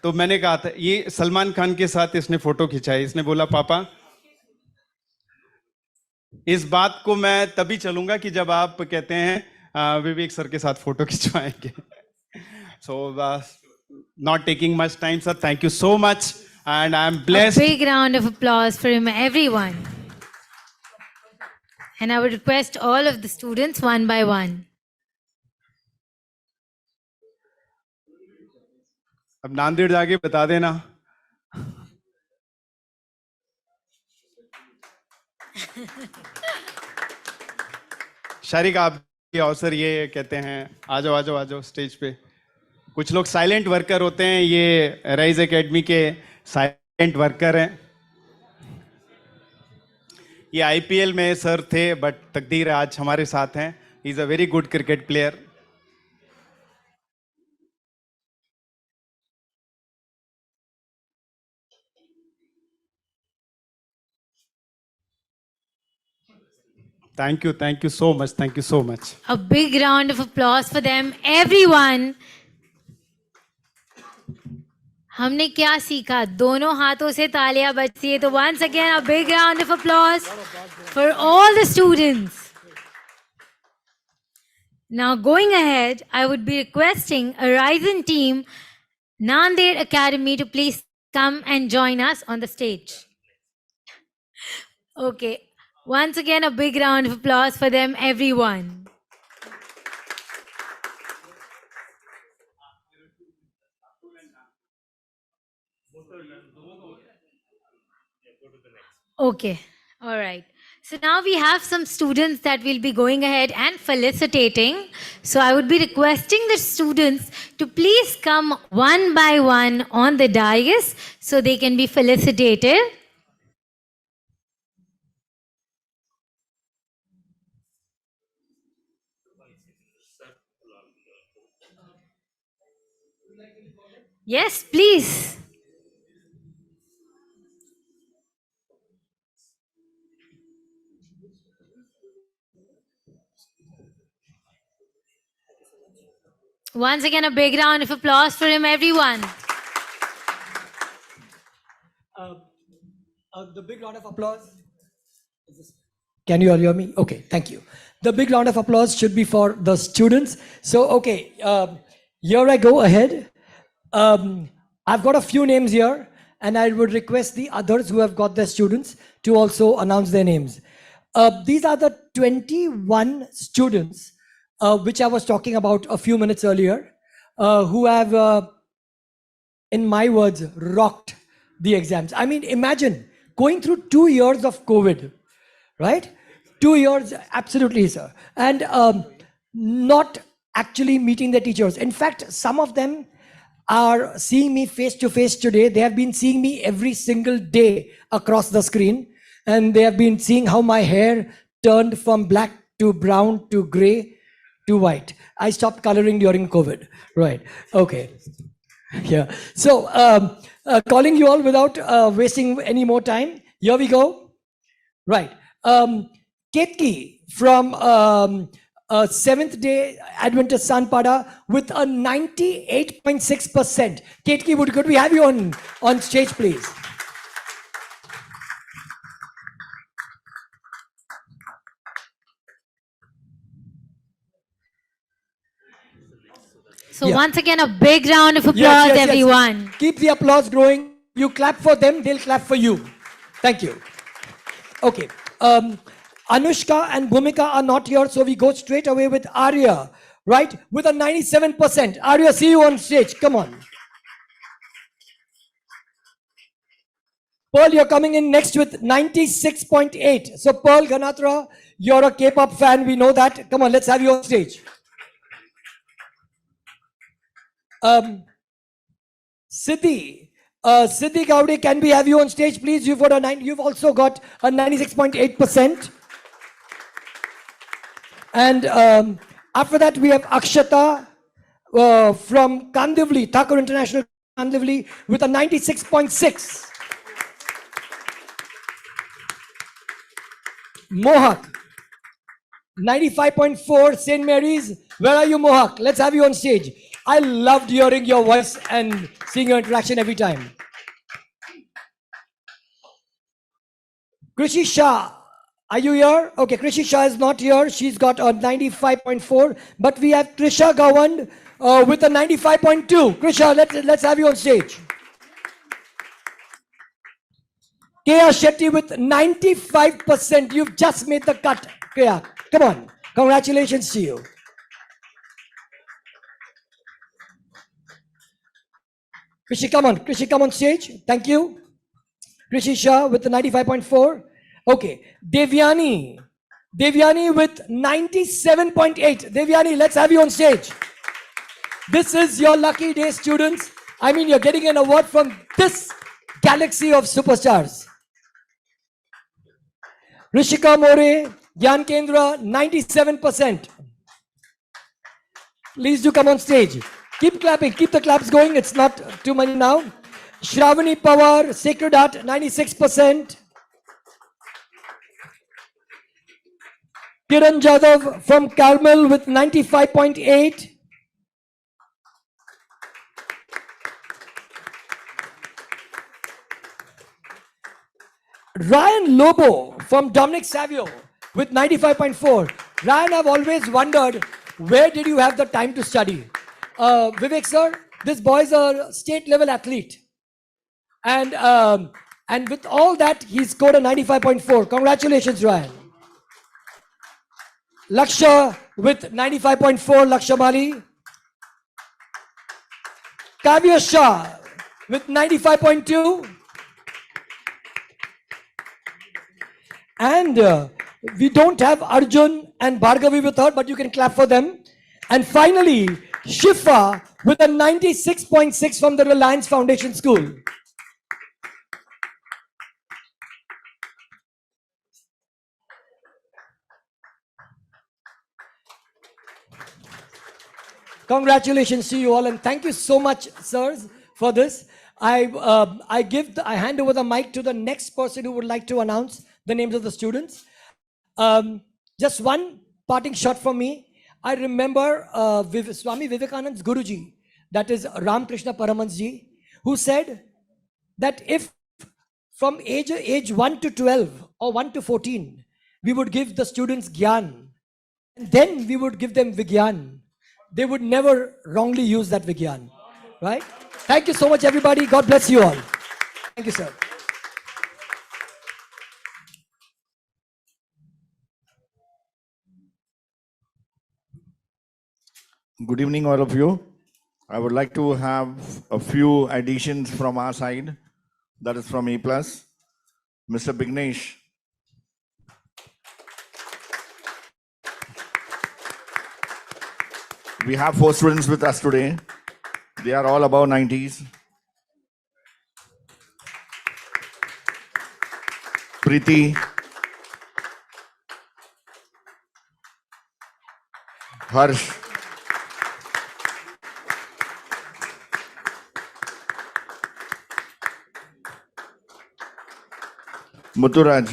तो मैंने कहा था, ये सलमान खान के साथ इसने फोटो खिंचाई. इसने बोला पापा इस बात को मैं तभी चलूंगा कि जब आप कहते हैं विवेक सर के साथ फोटो खिंचवाएंगे. So not taking much time sir, thank you so much, and I'm A blessed. big round of applause for him, everyone. And I would request all of the students one by one. अब नांदेड़ जाके बता देना. शारिक, आप ये अवसर ये कहते हैं, आ जाओ आ जाओ आ जाओ स्टेज पे. कुछ लोग साइलेंट वर्कर होते हैं, ये राइज एकेडमी के साइलेंट वर्कर हैं. ये आईपीएल में सर थे, बट तकदीर है आज हमारे साथ हैं. He is a very good cricket player. Thank you so much, thank you so much. A big round of applause for them, everyone. हमने क्या सीखा? दोनों हाथों से तालियां बजती है. तो once again a big round of applause for all the students. Now going ahead, I would be requesting a Ryzen team, Nanded Academy, to please come and join us on the stage. Okay, once again a big round of applause for them, everyone. Okay, all right. So now we have some students that will be going ahead and felicitating. So I would be requesting the students to please come one by one on the dais so they can be felicitated. Yes, please. Once again, a big round of applause for him, everyone. The big round of applause. Can you all hear me? Okay, thank you. The big round of applause should be for the students. So, okay, here I go ahead. I've got a few names here, and I would request the others who have got their students to also announce their names. These are the 21 students which I was talking about a few minutes earlier, who have, in my words, rocked the exams. I mean, imagine going through 2 years of COVID, right? 2 years, absolutely, sir. And not actually meeting the teachers. In fact, some of them are seeing me face to face today, they have been seeing me every single day across the screen. And they have been seeing how my hair turned from black to brown to gray to white. I stopped coloring during COVID. Right. Okay. Yeah. So calling you all without wasting any more time. Here we go. Right. Ketki from Seventh Day Adventist Sanpada with a 98.6%. Ketki, could we have you on stage, please? So Yeah. once again, a big round of applause, Yes, yes, yes. everyone. Keep the applause growing. You clap for them, they'll clap for you. Thank you. Okay. Anushka and Bhumika are not here, so we go straight away with Arya, right? With a 97%. Arya, see you on stage. Come on. Pearl, you're coming in next with 96.8. So Pearl Ganatra, you're a K-pop fan. We know that. Come on, let's have you on stage. Siddhi. Siddhi Gowde, can we have you on stage, please? You've also got a 96.8%. And after that, we have Akshata from Kandivli, Thakur International Kandivli, with a 96.6. Mohak, 95.4. St. Mary's. Where are you, Mohak? Let's have you on stage. I loved hearing your voice and seeing your interaction every time. Krishi Shah, are you here? Okay, Krishi Shah is not here. She's got a 95.4. But we have Trisha Gawand with a 95.2. Krisha, let's have you on stage. Kea Shetty with 95%. You've just made the cut, Kea. Come on. Congratulations to you. Krishi, come on. Krishi, come on stage. Thank you. Krishi Shah with the 95.4. Okay. Devyani. Devyani with 97.8. Devyani, let's have you on stage. This is your lucky day, students. I mean, you're getting an award from this galaxy of superstars. Rishika More, Gyan Kendra, 97%. Please do come on stage. Keep clapping, keep the claps going. It's not too many now. Shravani Pawar, Sacred Heart, 96%. Kiran Jadhav from Carmel with 95.8. Ryan Lobo from Dominic Savio with 95.4. Ryan, I've always wondered, where did you have the time to study? Vivek sir, this boy is a state level athlete. And with all that, he scored a 95.4. Congratulations, Ryan. Laksha with 95.4, Laksha Mali. Kavya Shah with 95.2. And we don't have Arjun and Bhargavi with her, but you can clap for them. And finally, Shifa with a 96.6 from the Reliance Foundation School. Congratulations to you all, and thank you so much, sirs, for this. I hand over the mic to the next person who would like to announce the names of the students. Just one parting shot from me. I remember Swami Vivekananda's Guruji, that is Ramakrishna Paramahansa, who said that if from age 1 to 12 or 1 to 14, we would give the students Gyan, and then we would give them Vigyan, they would never wrongly use that Vigyan, right? Thank you so much, everybody. God bless you all. Thank you, sir. Good evening, all of you. I would like to have a few additions from our side. That is from A+. Mr. Bignesh. We have 4 students with us today. They are all above 90s. Preeti, Harsh, Muturaj,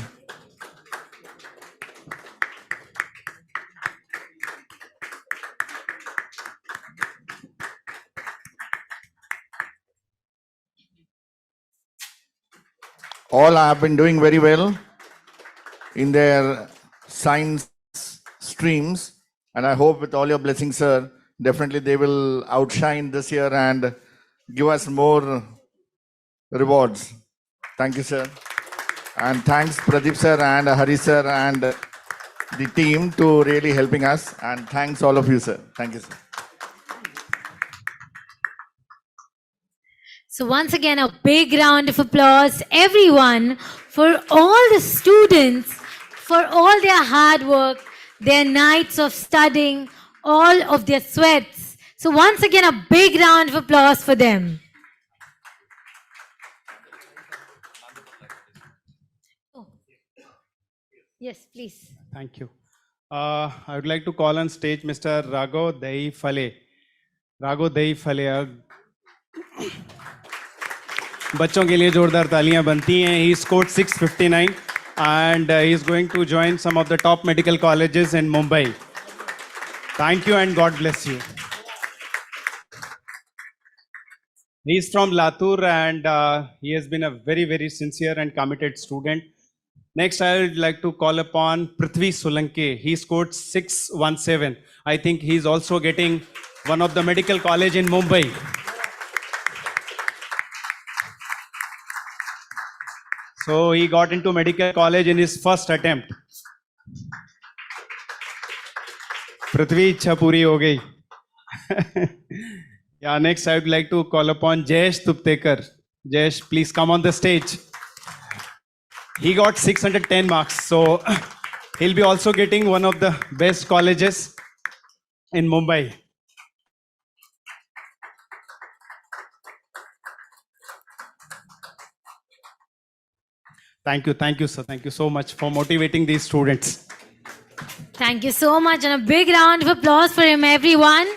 all have been doing very well in their science streams. And I hope with all your blessings, sir, definitely they will outshine this year and give us more rewards. Thank you, sir. And thanks, Pradeep sir and Hari sir and the team to really helping us. And thanks all of you, sir. Thank you, sir. So once again, a big round of applause, everyone, for all the students, for all their hard work, their nights of studying, all of their sweats. So once again, a big round of applause for them. Oh. Yes, please. Thank you. I would like to call on stage Mr. Rago Dei Phale. Rago Dei Phale. बच्चों के लिए जोरदार तालियां बनती हैं. He scored 659 and he is going to join some of the top medical colleges in Mumbai. Thank you and God bless you. He is from Latur and he has been a very, very sincere and committed student. Next, I would like to call upon Prithvi Solanke. He scored 617. I think he is also getting one of the medical college in Mumbai. So he got into medical college in his first attempt. Prithvi, इच्छा पूरी हो गई. Yeah, next I would like to call upon Jayesh Tuptekar. Jayesh, please come on the stage. He got 610 marks, so he'll be also getting one of the best colleges in Mumbai. Thank you, sir. Thank you so much for motivating these students. Thank you so much, and a big round of applause for him, everyone.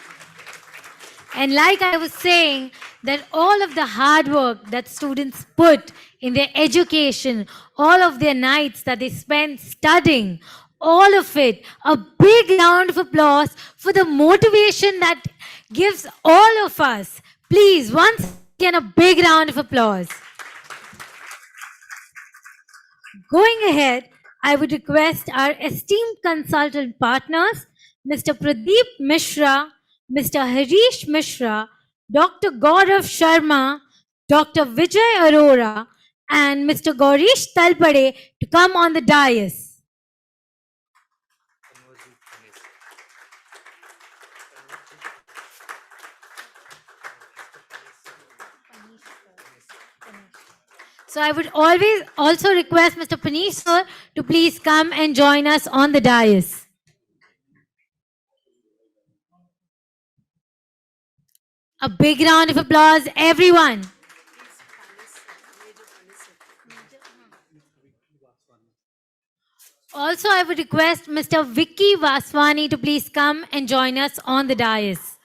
And like I was saying, that all of the hard work that students put in their education, all of their nights that they spend studying, all of it, a big round of applause for the motivation that gives all of us. Please, once again, a big round of applause. Going ahead, I would request our esteemed consultant partners, Mr. Pradeep Mishra, Mr. Harish Mishra, Dr. Gaurav Sharma, Dr. Vijay Arora, and Mr. Gaurish Talpade to come on the dais. So I would always also request Mr. Panish sir to please come and join us on the dais. A big round of applause, everyone. Also, I would request Mr. Vicky Vaswani to please come and join us on the dais.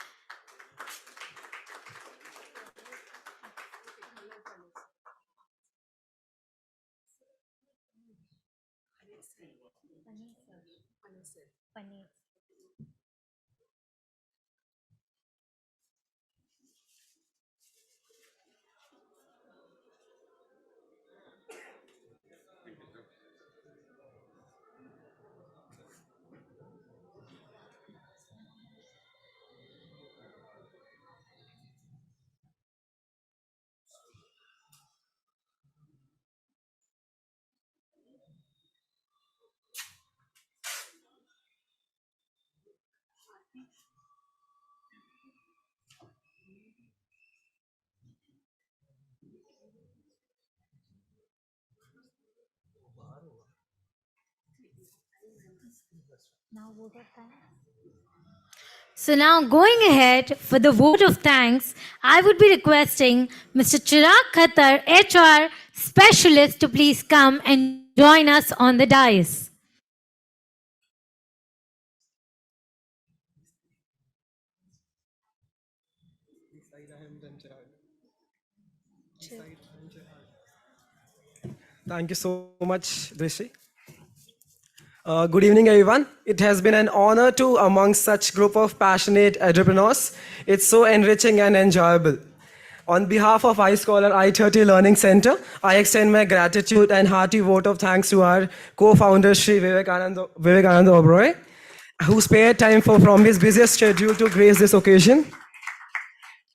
So now going ahead for the vote of thanks, I would be requesting Mr. Chirag Khattar, HR specialist, to please come and join us on the dais. Thank you so much, Drishi. Good evening, everyone. It has been an honor to among such group of passionate entrepreneurs. It's so enriching and enjoyable. On behalf of iScholar I30 Learning Center, I extend my gratitude and hearty vote of thanks to our co-founder, Sri Vivekananda Oberoi, who spared time from his busiest schedule to grace this occasion.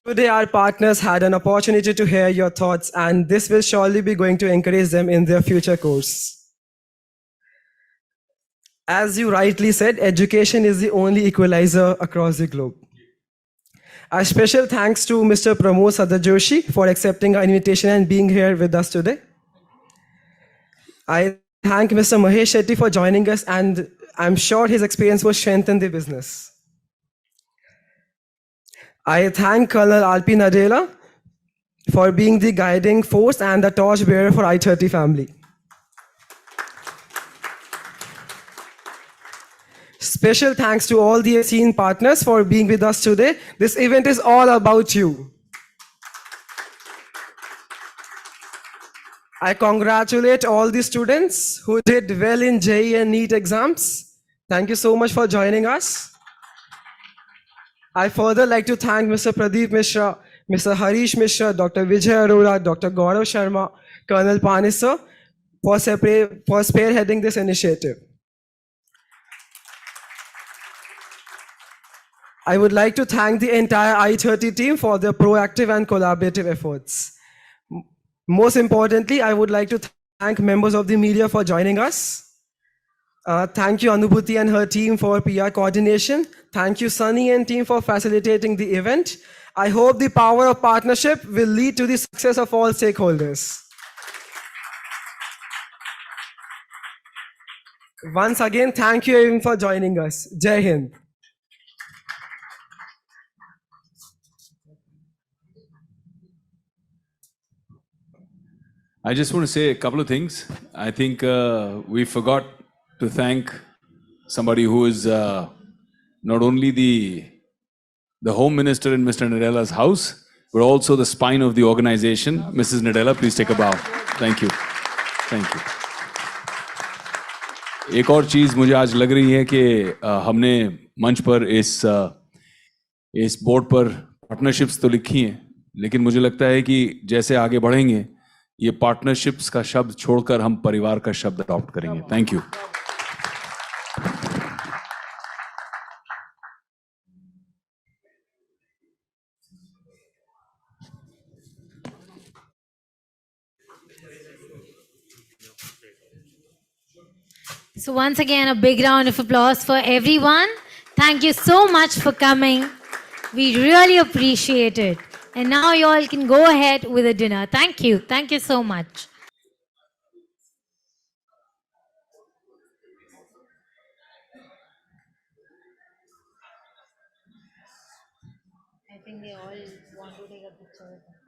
Today, our partners had an opportunity to hear your thoughts, and this will surely be going to encourage them in their future course. As you rightly said, education is the only equalizer across the globe. A special thanks to Mr. Pramod Sadajoshi for accepting our invitation and being here with us today. I thank Mr. Mahesh Shetty for joining us, and I'm sure his experience will strengthen the business. I thank Colonel Alpi Nadella for being the guiding force and the torch bearer for I30 family. Special thanks to all the scene partners for being with us today. This event is all about you. I congratulate all the students who did well in JEE and NEET exams. Thank you so much for joining us. I further like to thank Mr. Pradeep Mishra, Mr. Harish Mishra, Dr. Vijay Arora, Dr. Gaurav Sharma, Colonel Panisar for spearheading this initiative. I would like to thank the entire I30 team for their proactive and collaborative efforts. Most importantly, I would like to thank members of the media for joining us. Thank you, Anubhuti and her team, for PR coordination. Thank you, Sunny and team, for facilitating the event. I hope the power of partnership will lead to the success of all stakeholders. Once again, thank you everyone for joining us. Jai Hind. I just want to say a couple of things. I think we forgot to thank somebody who is not only the Home Minister in Mr. Nadella's house, but also the spine of the organization. Mrs. Nadella, please take a bow. Thank you. Thank you. एक और चीज़ मुझे आज लग रही है कि हमने मंच पर इस बोर्ड पर पार्टनरशिप्स तो लिखी हैं, लेकिन मुझे लगता है कि जैसे आगे बढ़ेंगे ये पार्टनरशिप्स का शब्द छोड़कर हम परिवार का शब्द अडॉप्ट करेंगे. Thank you. So once again, a big round of applause for everyone. Thank you so much for coming. We really appreciate it. And now you all can go ahead with a dinner. Thank you. Thank you so much. I think they all want to take a picture with us.